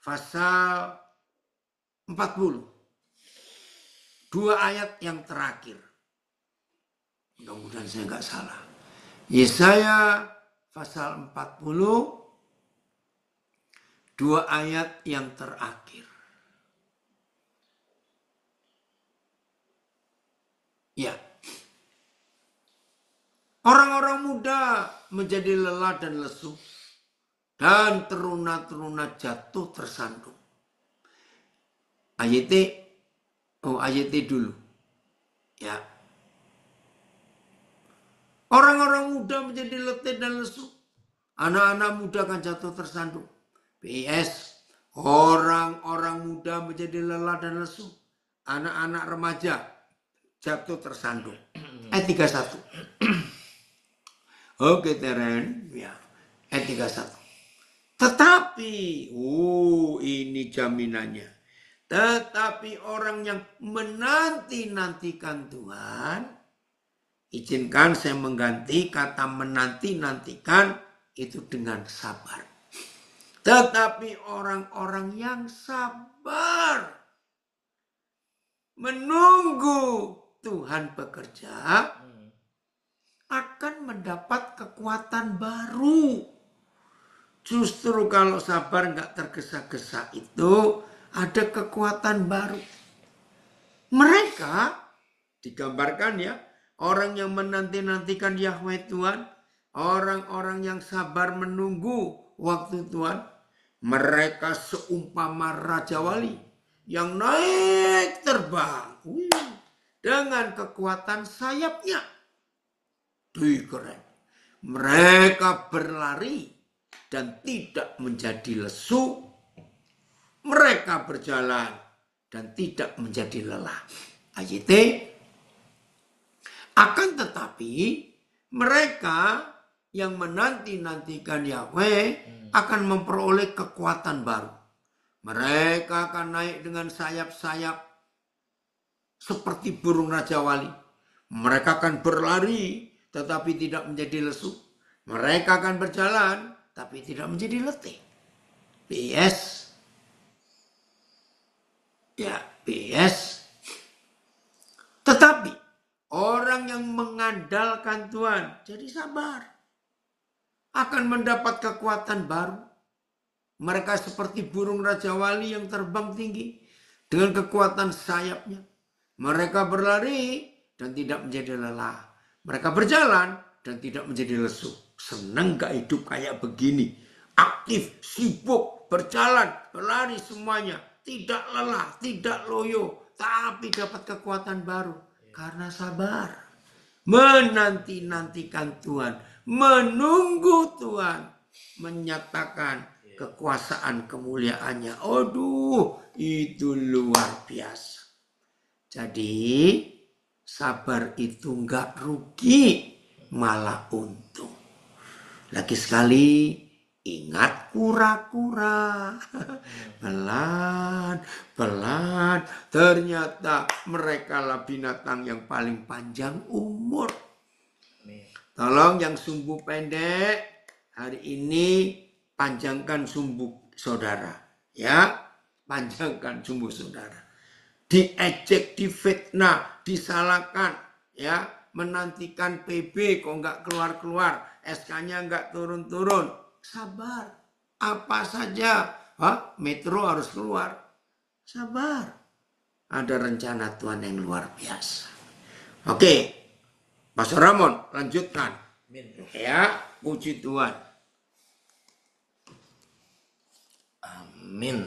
pasal 40. 2 ayat yang terakhir. Mudah-mudahan saya nggak salah. Yesaya pasal 40. 2 ayat yang terakhir. Ya. Orang-orang muda menjadi lelah dan lesu. Dan teruna-teruna jatuh tersandung. Ayat dulu. Ya. Orang-orang muda menjadi letih dan lesu. Anak-anak muda akan jatuh tersandung. PS. Orang-orang muda menjadi lelah dan lesu. Anak-anak remaja jatuh tersandung. Ayat 31. Oke, Teren. Ya. Ayat 31. Tetapi, ini jaminannya. Tetapi orang yang menanti-nantikan Tuhan, izinkan saya mengganti kata menanti-nantikan itu dengan sabar. Tetapi orang-orang yang sabar menunggu Tuhan bekerja akan mendapat kekuatan baru. Justru kalau sabar nggak tergesa-gesa itu ada kekuatan baru. Mereka digambarkan ya, orang yang menanti-nantikan Yahweh Tuhan, orang-orang yang sabar menunggu waktu Tuhan, mereka seumpama Raja Wali yang naik terbang dengan kekuatan sayapnya. Keren. Mereka berlari dan tidak menjadi lesu. Mereka berjalan dan tidak menjadi lelah. Ayat akan tetapi mereka yang menanti-nantikan Yahweh akan memperoleh kekuatan baru. Mereka akan naik dengan sayap-sayap seperti burung Raja Wali. Mereka akan berlari tetapi tidak menjadi lesu. Mereka akan berjalan tapi tidak menjadi letih. PS. Ya, PS. Tetapi orang yang mengandalkan Tuhan jadi sabar. Akan mendapat kekuatan baru. Mereka seperti burung Raja Wali yang terbang tinggi dengan kekuatan sayapnya. Mereka berlari dan tidak menjadi lelah. Mereka berjalan dan tidak menjadi lesu. Senang gak hidup kayak begini? Aktif, sibuk, berjalan, berlari semuanya. Tidak lelah, tidak loyo. Tapi dapat kekuatan baru. Karena sabar. Menanti-nantikan Tuhan. Menunggu Tuhan. Menyatakan kekuasaan kemuliaannya. Aduh, itu luar biasa. Jadi, sabar itu enggak rugi. Malah untung. Lagi sekali, ingat kura-kura. Pelan. Ternyata mereka lah binatang yang paling panjang umur. Tolong yang sumbu pendek, hari ini panjangkan sumbu saudara. Ya, panjangkan sumbu saudara. Diejek, difitnah, disalahkan. Ya, menantikan PB kok nggak keluar-keluar. SK-nya nggak turun-turun. Sabar. Apa saja. Metro harus keluar. Sabar. Ada rencana Tuhan yang luar biasa. Oke. Pastor Ramon, lanjutkan. Ya, puji Tuhan. Amin.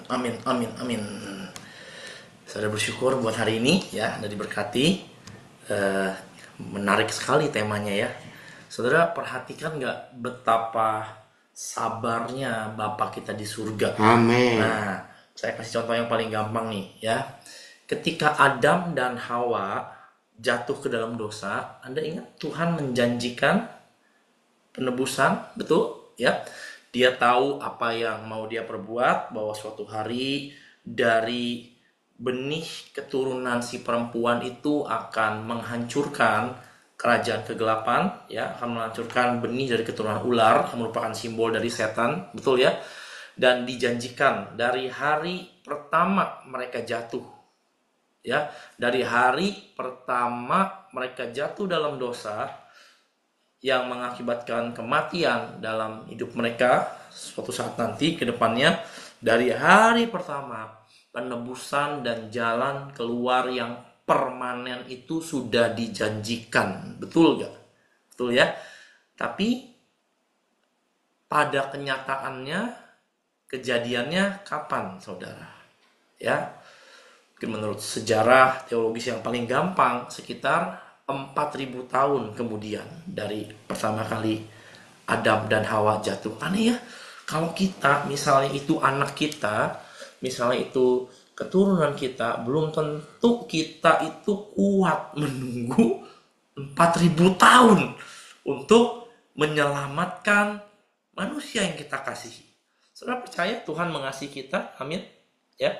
Amin. Saya bersyukur buat hari ini ya, dan diberkati. Menarik sekali temanya ya. Saudara perhatikan nggak betapa sabarnya Bapa kita di surga. Amin. Nah, saya kasih contoh yang paling gampang nih ya. Ketika Adam dan Hawa jatuh ke dalam dosa, Anda ingat Tuhan menjanjikan penebusan, betul ya? Dia tahu apa yang mau dia perbuat, bahwa suatu hari dari benih keturunan si perempuan itu akan menghancurkan kerajaan kegelapan, ya, akan menghancurkan benih dari keturunan ular yang merupakan simbol dari setan, betul ya? Dan dijanjikan dari hari pertama mereka jatuh, ya, dari hari pertama mereka jatuh dalam dosa yang mengakibatkan kematian dalam hidup mereka suatu saat nanti ke depannya, dari hari pertama penebusan dan jalan keluar yang permanen itu sudah dijanjikan. Betul nggak? Betul ya? Tapi pada kenyataannya, kejadiannya kapan, saudara? Ya, mungkin menurut sejarah teologis yang paling gampang, sekitar 4.000 tahun kemudian dari pertama kali Adam dan Hawa jatuh. Aneh ya, kalau kita, misalnya itu anak kita, misalnya itu keturunan kita, belum tentu kita itu kuat menunggu 4.000 tahun untuk menyelamatkan manusia yang kita kasihi. Saudara percaya Tuhan mengasihi kita? Amin. Ya.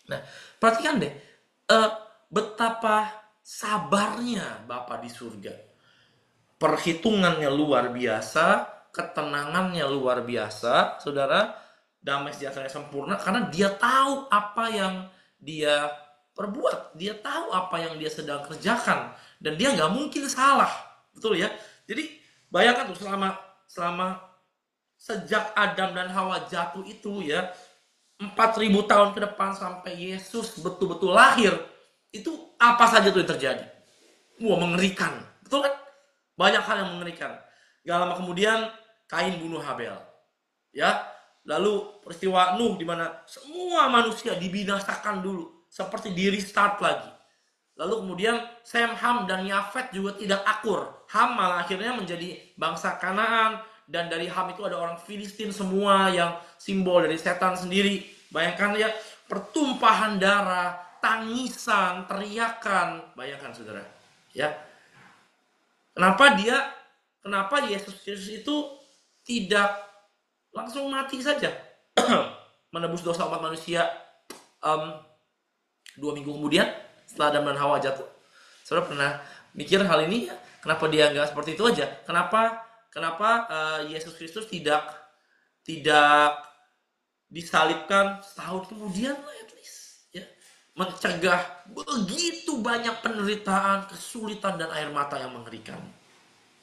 Nah, perhatikan deh, betapa sabarnya Bapa di surga. Perhitungannya luar biasa, ketenangannya luar biasa, saudara. Damai sejahteranya sempurna karena dia tahu apa yang dia perbuat, dia tahu apa yang dia sedang kerjakan, dan dia nggak mungkin salah, betul ya. Jadi bayangkan tuh, selama sejak Adam dan Hawa jatuh itu ya, 4.000 tahun ke depan sampai Yesus betul-betul lahir, itu apa saja tuh yang terjadi? Wah, mengerikan, betul kan? Banyak hal yang mengerikan. Gak lama kemudian Kain bunuh Habel, ya. Lalu peristiwa Nuh, di mana semua manusia dibinasakan dulu, seperti di restart lagi. Lalu kemudian Sem, Ham, dan Yafet juga tidak akur. Ham malah akhirnya menjadi bangsa Kanaan, dan dari Ham itu ada orang Filistin semua yang simbol dari setan sendiri. Bayangkan ya, pertumpahan darah, tangisan, teriakan. Bayangkan saudara, ya. Kenapa Yesus itu tidak langsung mati saja, menebus dosa umat manusia 2 minggu kemudian setelah Adam dan Hawa jatuh? Saudara pernah mikir hal ini ya? Kenapa dia nggak seperti itu aja? Kenapa Yesus Kristus tidak disalibkan setahun kemudian lah, at least, ya, mencegah begitu banyak penderitaan, kesulitan, dan air mata yang mengerikan?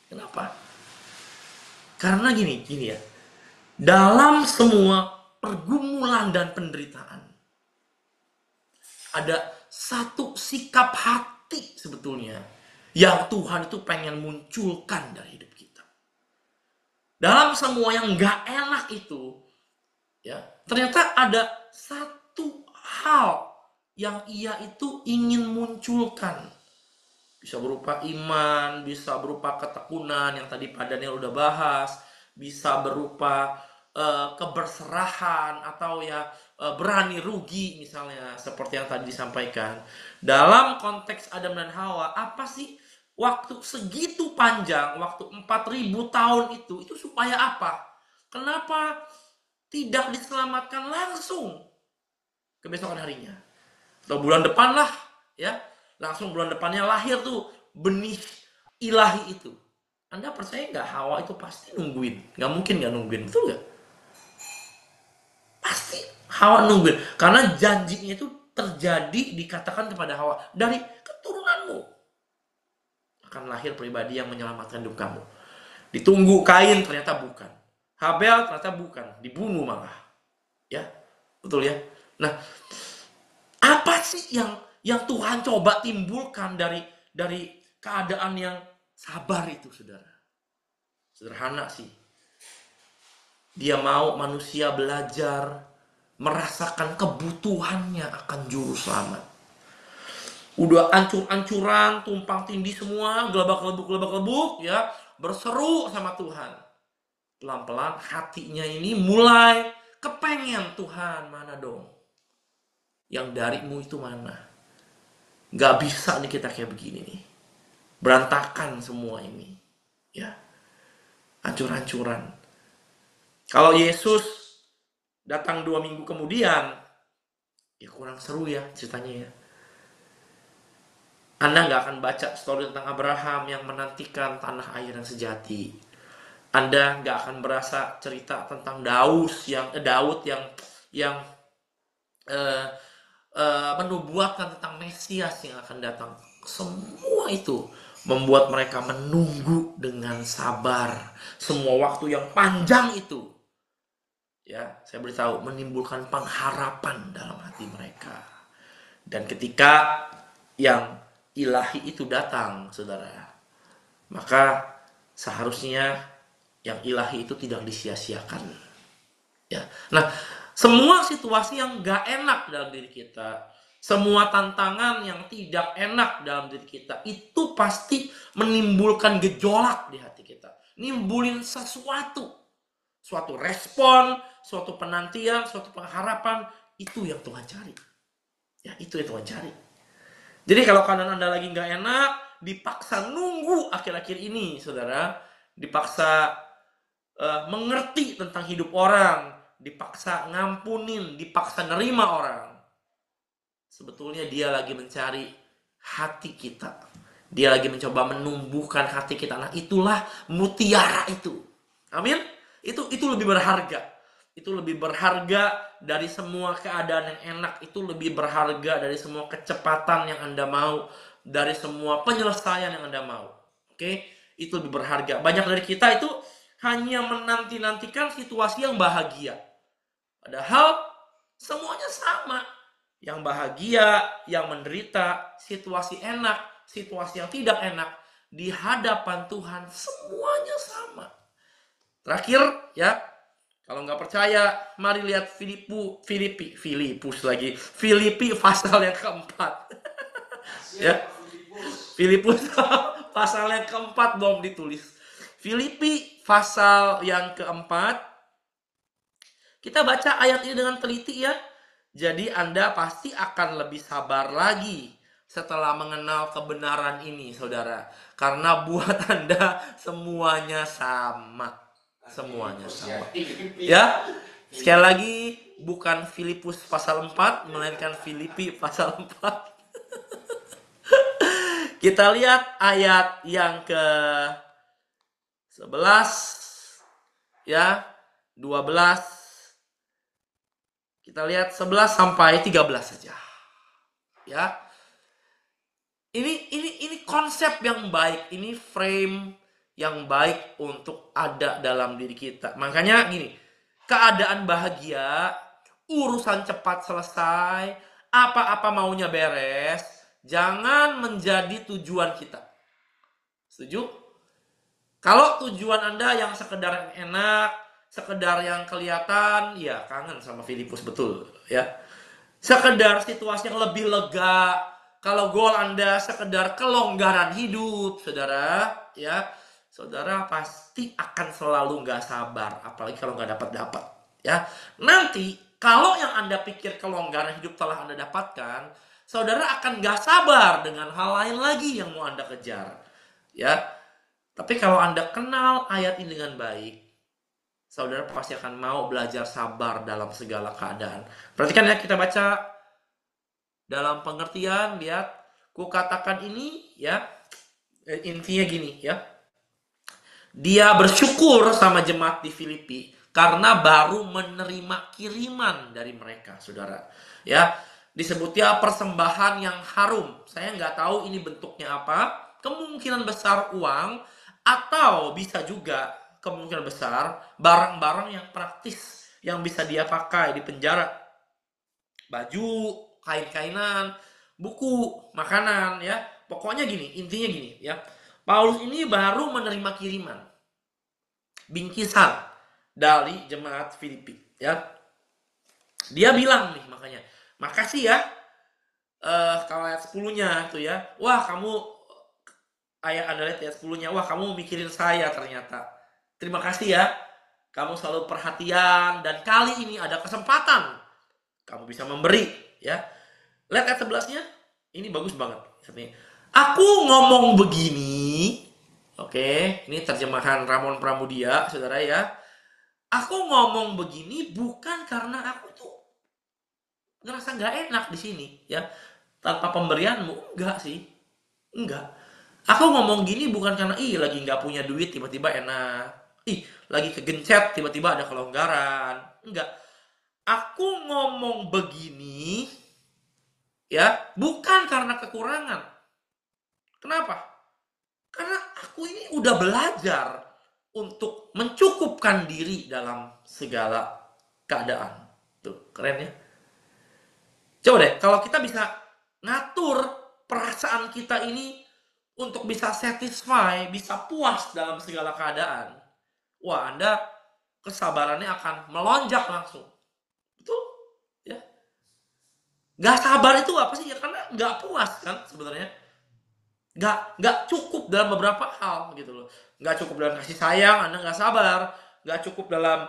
Kenapa? Karena gini ya, dalam semua pergumulan dan penderitaan, ada satu sikap hati sebetulnya yang Tuhan itu pengen munculkan dari hidup kita. Dalam semua yang gak enak itu, ya, ternyata ada satu hal yang ia itu ingin munculkan. Bisa berupa iman, bisa berupa ketekunan yang tadi Pak Daniel udah bahas, bisa berupa keberserahan, atau ya berani rugi misalnya, seperti yang tadi disampaikan. Dalam konteks Adam dan Hawa, apa sih waktu segitu panjang, waktu 4.000 tahun itu supaya apa? Kenapa tidak diselamatkan langsung kebesokan harinya? Atau bulan depan lah, ya. Langsung bulan depannya lahir tuh benih ilahi itu. Anda percaya nggak Hawa itu pasti nungguin? Nggak mungkin nggak nungguin, betul nggak? Pasti Hawa nungguin, karena janjinya itu terjadi, dikatakan kepada Hawa, dari keturunanmu akan lahir pribadi yang menyelamatkan hidup kamu. Ditunggu Kain, ternyata bukan. Habel ternyata bukan, dibunuh malah. Ya, betul ya. Nah, apa sih yang Tuhan coba timbulkan dari keadaan yang sabar itu, saudara? Sederhana sih. Dia mau manusia belajar merasakan kebutuhannya akan juru selamat. Udah ancur-ancuran, tumpang tindih semua, gelabak-gelebuk ya, berseru sama Tuhan. Pelan-pelan hatinya ini mulai kepengen, Tuhan mana dong? Yang darimu itu mana? Gak bisa nih kita kayak begini nih. Berantakan semua ini. Ya, ancur-ancuran. Kalau Yesus datang 2 minggu kemudian, ya kurang seru ya ceritanya ya. Anda gak akan baca story tentang Abraham yang menantikan tanah air yang sejati. Anda gak akan berasa cerita tentang Daud yang menubuatkan tentang Mesias yang akan datang. Semua itu membuat mereka menunggu dengan sabar. Semua waktu yang panjang itu, ya, saya beritahu, menimbulkan pengharapan dalam hati mereka. Dan ketika yang ilahi itu datang, saudara, maka seharusnya yang ilahi itu tidak disia-siakan. Ya. Nah, semua situasi yang gak enak dalam diri kita, semua tantangan yang tidak enak dalam diri kita, itu pasti menimbulkan gejolak di hati kita. Nimbulin sesuatu. Suatu respon, suatu penantian, suatu pengharapan. Itu yang Tuhan cari. Ya, itu yang Tuhan cari. Jadi kalau keadaan Anda lagi gak enak, dipaksa nunggu akhir-akhir ini, saudara. Dipaksa mengerti tentang hidup orang, dipaksa ngampunin, dipaksa nerima orang. Sebetulnya dia lagi mencari hati kita. Dia lagi mencoba menumbuhkan hati kita. Nah, itulah mutiara itu. Amin. Itu lebih berharga. Itu lebih berharga dari semua keadaan yang enak. Itu lebih berharga dari semua kecepatan yang Anda mau, dari semua penyelesaian yang Anda mau. Oke? Itu lebih berharga. Banyak dari kita itu hanya menanti-nantikan situasi yang bahagia. Padahal semuanya sama. Yang bahagia, yang menderita, situasi enak, situasi yang tidak enak, di hadapan Tuhan semuanya sama. Terakhir, ya, kalau nggak percaya, mari lihat Filipi pasal yang keempat. Ya, Filipus pasal yang keempat belum ditulis. Filipi pasal yang keempat. Kita baca ayat ini dengan teliti ya. Jadi Anda pasti akan lebih sabar lagi setelah mengenal kebenaran ini, saudara. Karena buat Anda semuanya sama. Semuanya sama. Ya, sekali lagi bukan Filipus pasal 4, melainkan Filipi pasal 4. Kita lihat ayat yang ke 11, ya, 12. Kita lihat 11 sampai 13 saja. Ya. Ini konsep yang baik, ini frame yang baik untuk ada dalam diri kita. Makanya gini, keadaan bahagia, urusan cepat selesai, apa-apa maunya beres, jangan menjadi tujuan kita. Setuju? Kalau tujuan Anda yang sekedar yang enak, sekedar yang kelihatan, ya kangen sama Filipus betul, ya. Sekedar situasi yang lebih lega. Kalau goal Anda sekedar kelonggaran hidup, saudara, ya, saudara pasti akan selalu nggak sabar, apalagi kalau nggak dapat, ya. Nanti kalau yang Anda pikir kelonggaran hidup telah Anda dapatkan, saudara akan nggak sabar dengan hal lain lagi yang mau Anda kejar, ya. Tapi kalau Anda kenal ayat ini dengan baik, saudara pasti akan mau belajar sabar dalam segala keadaan. Perhatikan ya, kita baca dalam pengertian, lihat, kukatakan ini, ya, intinya gini, ya. Dia bersyukur sama jemaat di Filipi karena baru menerima kiriman dari mereka, saudara. Ya, disebutnya persembahan yang harum. Saya nggak tahu ini bentuknya apa. Kemungkinan besar uang, atau bisa juga kemungkinan besar barang-barang yang praktis yang bisa dia pakai di penjara. Baju, kain-kainan, buku, makanan, ya. Pokoknya gini, intinya gini, ya. Paulus ini baru menerima kiriman, bingkisan dari jemaat Filipi, ya. Dia bilang nih, makanya, makasih ya, kalau ayat 10-nya tuh ya, wah kamu, ayat Anda lihat ayat 10-nya, wah kamu mikirin saya ternyata. Terima kasih ya, kamu selalu perhatian, dan kali ini ada kesempatan, kamu bisa memberi, ya. Lihat ayat 11-nya, ini bagus banget. Aku ngomong begini, oke, ini terjemahan Ramon Pramudia, saudara ya. Aku ngomong begini bukan karena aku tuh ngerasa nggak enak di sini, ya. Tanpa pemberianmu, enggak sih, enggak. Aku ngomong gini bukan karena lagi nggak punya duit tiba-tiba enak, lagi kegencet tiba-tiba ada kelonggaran, enggak. Aku ngomong begini, ya, bukan karena kekurangan. Kenapa? Karena aku ini udah belajar untuk mencukupkan diri dalam segala keadaan. Tuh, keren ya. Coba deh, kalau kita bisa ngatur perasaan kita ini untuk bisa satisfy, bisa puas dalam segala keadaan, wah, Anda kesabarannya akan melonjak langsung. Betul? Ya. Gak sabar itu apa sih? Ya karena gak puas kan sebenarnya. Gak cukup dalam beberapa hal gitu loh. Gak cukup dalam kasih sayang, Anda gak sabar. Gak cukup dalam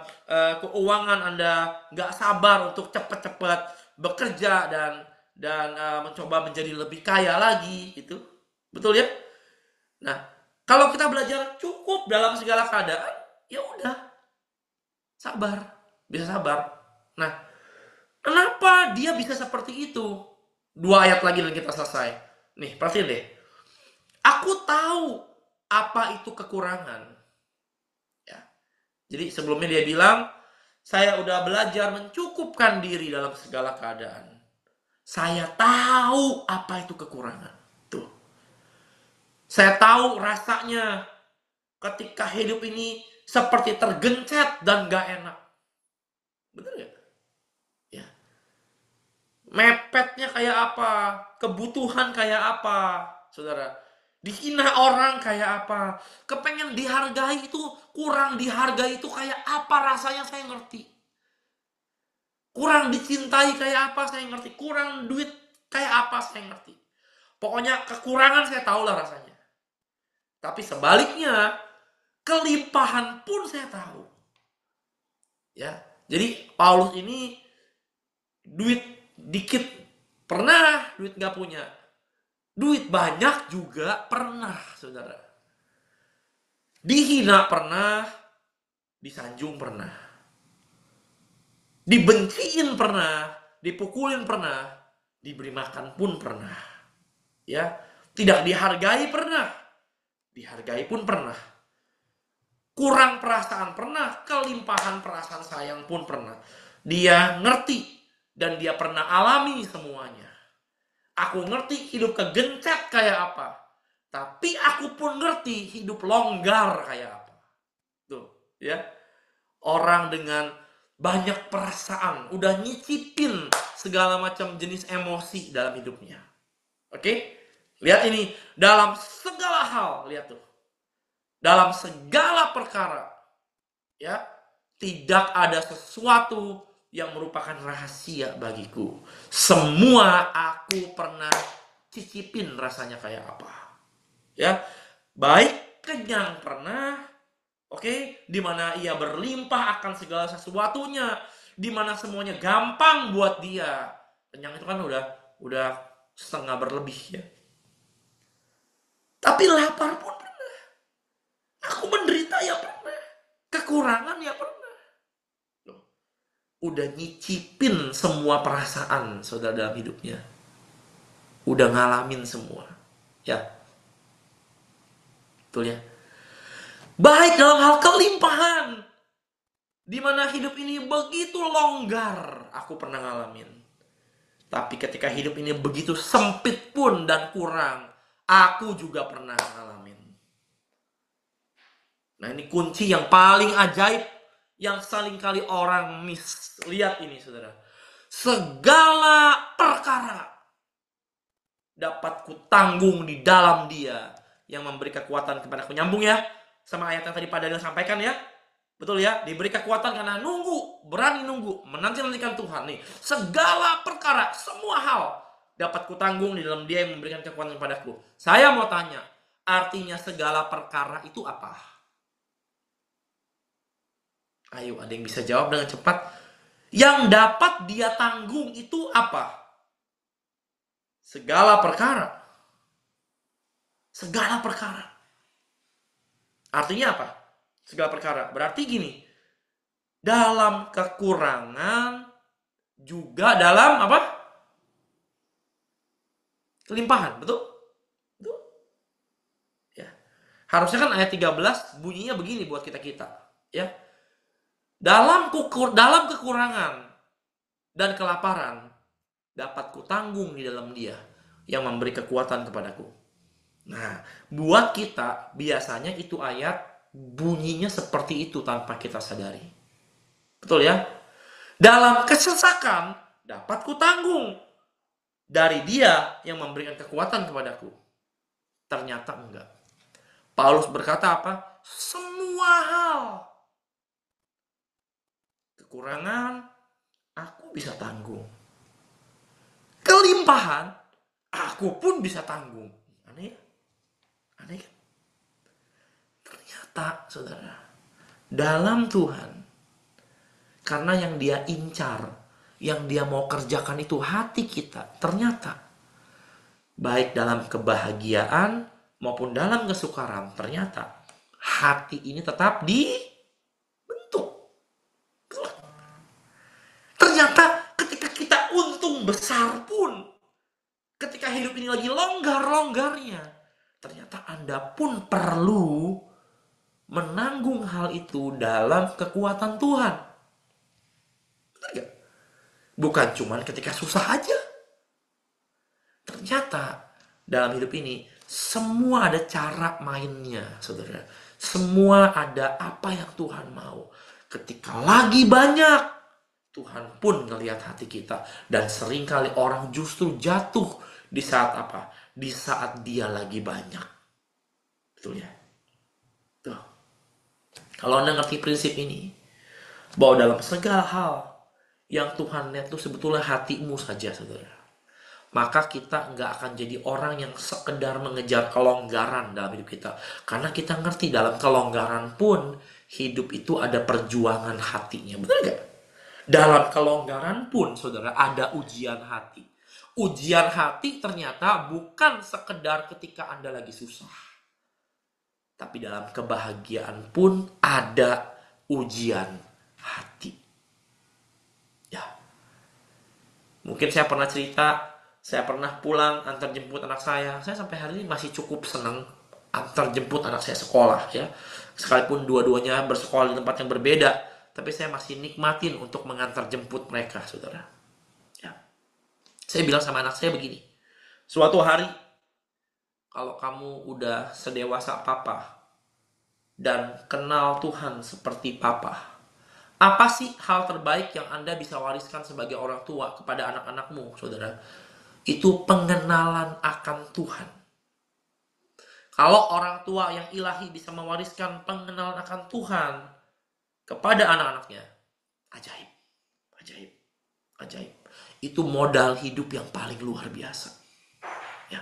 keuangan, Anda gak sabar untuk cepat-cepat bekerja dan mencoba menjadi lebih kaya lagi gitu. Betul ya? Nah, kalau kita belajar cukup dalam segala keadaan, ya udah, sabar, bisa sabar. Nah, kenapa dia bisa seperti itu? 2 ayat lagi dan kita selesai. Nih, perhatiin deh. Aku tahu apa itu kekurangan. Ya. Jadi sebelumnya dia bilang, saya udah belajar mencukupkan diri dalam segala keadaan. Saya tahu apa itu kekurangan. Tuh. Saya tahu rasanya ketika hidup ini seperti tergencet dan gak enak. Bener gak? Ya. Mepetnya kayak apa? Kebutuhan kayak apa? Saudara. Dihina orang kayak apa? Kepengen dihargai itu, kurang dihargai itu kayak apa rasanya saya ngerti. Kurang dicintai kayak apa saya ngerti. Kurang duit kayak apa saya ngerti. Pokoknya kekurangan saya tahu lah rasanya. Tapi sebaliknya, kelimpahan pun saya tahu. Ya, jadi Paulus ini duit dikit pernah, duit gak punya. Duit banyak juga pernah, saudara. Dihina pernah, disanjung pernah. Dibenciin pernah, dipukulin pernah, diberi makan pun pernah. Ya, tidak dihargai pernah, dihargai pun pernah. Kurang perasaan pernah, kelimpahan perasaan sayang pun pernah. Dia ngerti dan dia pernah alami semuanya. Aku ngerti hidup kegencet kayak apa. Tapi aku pun ngerti hidup longgar kayak apa. Tuh, ya. Orang dengan banyak perasaan, udah nyicipin segala macam jenis emosi dalam hidupnya. Oke? Lihat ini, dalam segala hal, lihat tuh. Dalam segala perkara, ya, tidak ada sesuatu yang merupakan rahasia bagiku. Semua aku pernah cicipin rasanya kayak apa. Ya, baik kenyang pernah, oke, di mana ia berlimpah akan segala sesuatunya, di mana semuanya gampang buat dia. Kenyang itu kan udah setengah berlebih ya. Tapi lapar pun pernah. Aku menderita ya pernah. Kekurangan ya pernah. Udah nyicipin semua perasaan saudara dalam hidupnya. Udah ngalamin semua. Ya. Betul ya. Baik dalam hal kelimpahan. Di mana hidup ini begitu longgar. Aku pernah ngalamin. Tapi ketika hidup ini begitu sempit pun dan kurang. Aku juga pernah ngalamin. Nah, ini kunci yang paling ajaib yang seringkali orang miss. Lihat ini, saudara. Segala perkara dapat kutanggung di dalam Dia yang memberi kekuatan kepadaku. Nyambung ya sama ayat yang tadi Pak Daniel sampaikan ya. Betul ya? Diberi kekuatan karena nunggu, berani nunggu, menanti-nantikan Tuhan nih. Segala perkara, semua hal dapat kutanggung di dalam Dia yang memberikan kekuatan kepadaku. Saya mau tanya, artinya segala perkara itu apa? Ayo, ada yang bisa jawab dengan cepat. Yang dapat dia tanggung itu apa? Segala perkara. Segala perkara. Artinya apa? Segala perkara. Berarti gini. Dalam kekurangan juga dalam apa? Kelimpahan, betul? Betul? Ya. Harusnya kan ayat 13 bunyinya begini buat kita-kita, ya. Dalam kekurangan dan kelaparan dapat kutanggung di dalam Dia yang memberi kekuatan kepadaku. Nah, buat kita biasanya itu ayat bunyinya seperti itu tanpa kita sadari. Betul ya? Dalam kesesakan dapat kutanggung. dari Dia yang memberikan kekuatan kepadaku. Ternyata enggak. Paulus berkata apa? Semua hal kekurangan aku bisa tanggung. Kelimpahan aku pun bisa tanggung. Aneh ya? Aneh kan? Ternyata saudara, dalam Tuhan, karena yang Dia incar, yang Dia mau kerjakan itu hati kita, ternyata baik dalam kebahagiaan maupun dalam kesukaran, ternyata hati ini tetap dibentuk. Ternyata ketika kita untung besar pun, ketika hidup ini lagi longgar-longgarnya, ternyata Anda pun perlu menanggung hal itu dalam kekuatan Tuhan. Benar gak? Bukan cuma ketika susah aja. Ternyata dalam hidup ini semua ada cara mainnya, saudara. Semua ada apa yang Tuhan mau. Ketika lagi banyak, Tuhan pun ngelihat hati kita. Dan seringkali orang justru jatuh di saat apa? Di saat dia lagi banyak. Betul ya? Tuh. Kalau Anda ngerti prinsip ini, bahwa dalam segala hal yang Tuhan lihat itu sebetulnya hatimu saja, saudara. Maka kita nggak akan jadi orang yang sekedar mengejar kelonggaran dalam hidup kita. Karena kita ngerti dalam kelonggaran pun, hidup itu ada perjuangan hatinya. Betul nggak? Dalam kelonggaran pun, saudara, ada ujian hati. Ujian hati ternyata bukan sekedar ketika Anda lagi susah. Tapi dalam kebahagiaan pun ada ujian hati. Ya. Mungkin saya pernah cerita, saya pernah pulang antar jemput anak saya. Saya sampai hari ini masih cukup senang antar jemput anak saya sekolah ya. Sekalipun dua-duanya bersekolah di tempat yang berbeda, tapi saya masih nikmatin untuk mengantar jemput mereka, saudara. Ya. Saya bilang sama anak saya begini, suatu hari kalau kamu udah sedewasa papa dan kenal Tuhan seperti papa, apa sih hal terbaik yang Anda bisa wariskan sebagai orang tua kepada anak-anakmu, saudara? Itu pengenalan akan Tuhan. Kalau orang tua yang ilahi bisa mewariskan pengenalan akan Tuhan kepada anak-anaknya, ajaib, ajaib, ajaib. Itu modal hidup yang paling luar biasa. Ya.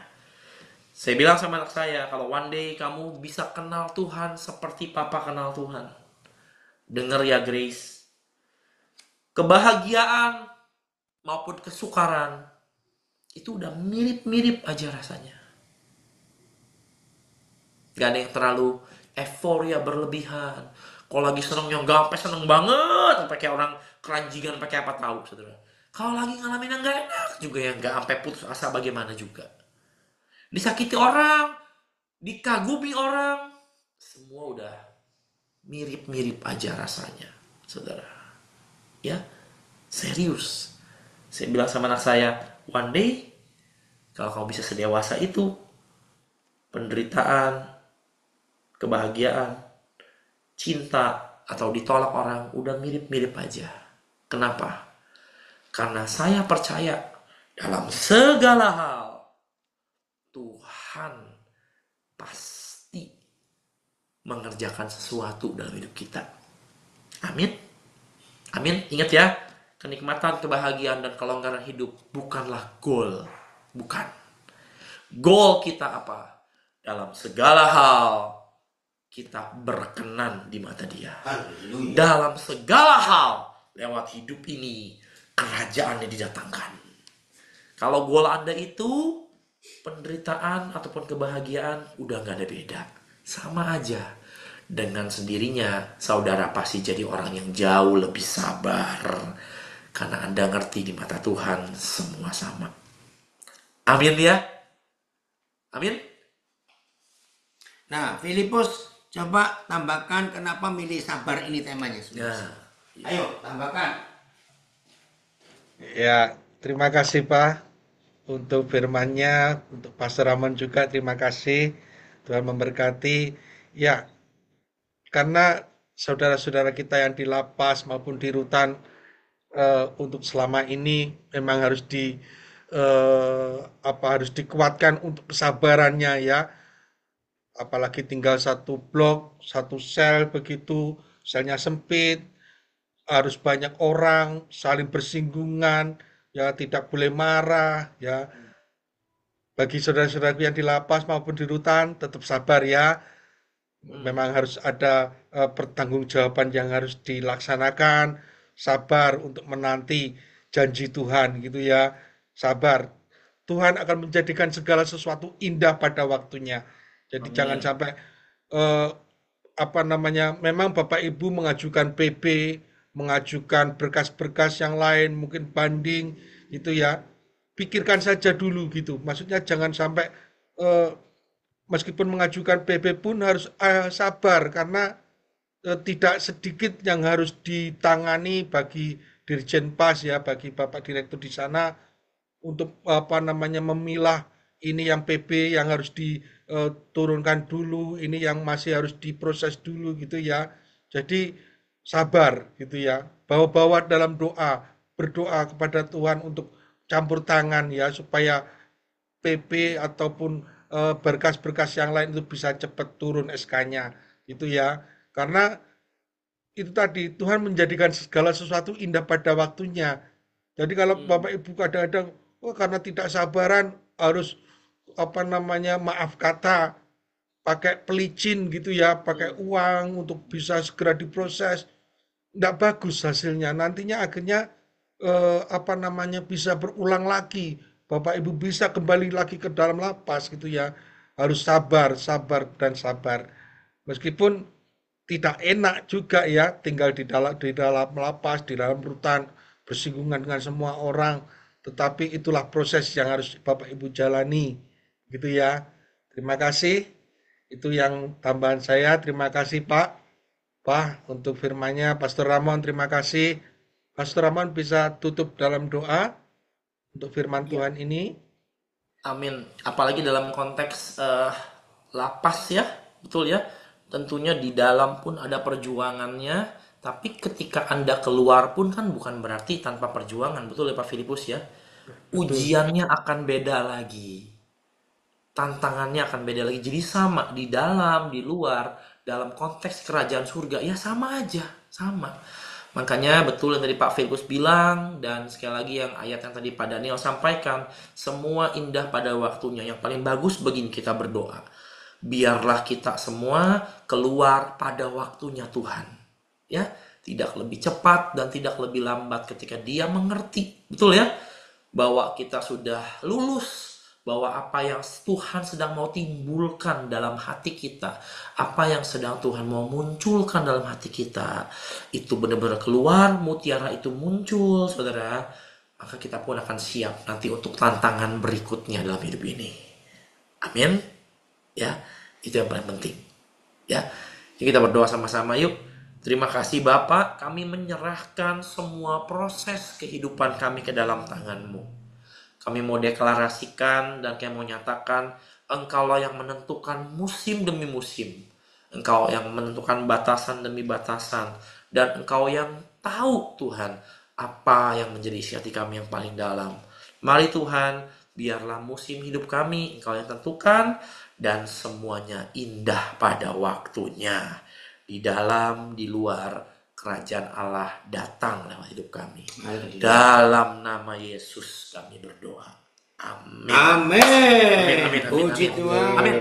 Saya bilang sama anak saya, kalau one day kamu bisa kenal Tuhan seperti papa kenal Tuhan. Dengar ya Grace, kebahagiaan maupun kesukaran itu udah mirip-mirip aja rasanya. Gak ada yang terlalu euforia berlebihan. Kalau lagi senengnya gak sampai seneng banget, sampai kayak orang keranjingan pakai apa tahu, saudara. Kalau lagi ngalamin yang gak enak juga yang gak sampai putus asa bagaimana juga. Disakiti orang, dikagumi orang, semua udah mirip-mirip aja rasanya, saudara. Ya, serius. Saya bilang sama anak saya, one day kalau kamu bisa sedewasa itu, penderitaan, kebahagiaan, cinta, atau ditolak orang udah mirip-mirip aja. Kenapa? Karena saya percaya dalam segala hal Tuhan pasti mengerjakan sesuatu dalam hidup kita. Amin. Amin. Ingat ya, kenikmatan, kebahagiaan, dan kelonggaran hidup bukanlah goal. Bukan. Goal kita apa? Dalam segala hal kita berkenan di mata Dia. Haleluya. Dalam segala hal lewat hidup ini kerajaannya didatangkan. Kalau goal Anda itu penderitaan ataupun kebahagiaan, udah gak ada beda. Sama aja. Dengan sendirinya, saudara pasti jadi orang yang jauh lebih sabar. Karena Anda ngerti di mata Tuhan semua sama. Amin ya. Amin. Nah, Filipus, coba tambahkan kenapa milih sabar ini temanya. Ya. Ayo, tambahkan. Ya, terima kasih Pak untuk firman-Nya, untuk Pastor Ramon juga terima kasih. Tuhan memberkati. Ya, karena saudara-saudara kita yang di lapas maupun di rutan untuk selama ini memang harus harus dikuatkan untuk kesabarannya ya. Apalagi tinggal satu blok, satu sel begitu, selnya sempit, harus banyak orang, saling bersinggungan, ya tidak boleh marah, ya. Bagi saudara-saudaraku yang di lapas maupun di rutan, tetap sabar ya. Memang harus ada pertanggungjawaban yang harus dilaksanakan, sabar untuk menanti janji Tuhan gitu ya. Sabar. Tuhan akan menjadikan segala sesuatu indah pada waktunya. Jadi jangan Amin. sampai eh, memang Bapak Ibu mengajukan PB, mengajukan berkas-berkas yang lain, mungkin banding gitu ya. Pikirkan saja dulu gitu. Maksudnya jangan sampai eh, meskipun mengajukan PB pun harus sabar karena tidak sedikit yang harus ditangani bagi Dirjen Pas ya, bagi Bapak Direktur di sana untuk memilah ini yang PB yang harus diturunkan dulu, ini yang masih harus diproses dulu gitu ya. Jadi sabar gitu ya. Bawa-bawa dalam doa, berdoa kepada Tuhan untuk campur tangan ya supaya PP ataupun berkas-berkas yang lain itu bisa cepat turun SK-nya itu ya. Karena itu tadi Tuhan menjadikan segala sesuatu indah pada waktunya. Jadi kalau Hmm. Bapak Ibu kadang-kadang oh karena tidak sabaran harus maaf kata, pakai pelicin gitu ya, pakai Hmm. uang untuk bisa segera diproses. Tidak bagus hasilnya. Nantinya akhirnya bisa berulang lagi. Bapak Ibu bisa kembali lagi ke dalam lapas gitu ya. Harus sabar, sabar dan sabar. Meskipun tidak enak juga ya tinggal di dalam lapas, di dalam rutan, bersinggungan dengan semua orang. Tetapi itulah proses yang harus Bapak Ibu jalani. Gitu ya. Terima kasih. Itu yang tambahan saya. Terima kasih Pak. Pak, untuk firman-Nya, Pastor Ramon, terima kasih. Pastor Ramon bisa tutup dalam doa untuk firman Ya, Tuhan ini. amin. Apalagi dalam konteks lapas ya, betul ya. Tentunya di dalam pun ada perjuangannya, tapi ketika Anda keluar pun kan bukan berarti tanpa perjuangan, betul ya Pak Filipus ya. Betul. Ujiannya akan beda lagi. Tantangannya akan beda lagi. Jadi sama di dalam, di luar, dalam konteks kerajaan surga ya sama aja, sama. Makanya betul yang tadi Pak Firgus bilang dan sekali lagi yang ayat yang tadi Pak Daniel sampaikan, semua indah pada waktunya. Yang paling bagus begini kita berdoa. Biarlah kita semua keluar pada waktunya Tuhan. Ya, tidak lebih cepat dan tidak lebih lambat ketika Dia mengerti. Betul ya? Bahwa kita sudah lulus, bahwa apa yang Tuhan sedang mau timbulkan dalam hati kita, apa yang sedang Tuhan mau munculkan dalam hati kita, itu benar-benar keluar, mutiara itu muncul, saudara, maka kita pun akan siap nanti untuk tantangan berikutnya dalam hidup ini. Amin. Ya, itu yang paling penting. Ya, jadi kita berdoa sama-sama yuk. Terima kasih Bapak, kami menyerahkan semua proses kehidupan kami ke dalam tangan-Mu. Kami mau deklarasikan dan kami mau nyatakan, Engkaulah yang menentukan musim demi musim. Engkau yang menentukan batasan demi batasan. Dan Engkau yang tahu Tuhan, apa yang menjadi isi hati kami yang paling dalam. Mari Tuhan, biarlah musim hidup kami Engkau yang tentukan, dan semuanya indah pada waktunya. Di dalam, di luar, kerajaan Allah datang lewat hidup kami. Dalam nama Yesus kami berdoa. Amin. Amin. Amin, amin, amin, Puji amin. Tuhan. Amin.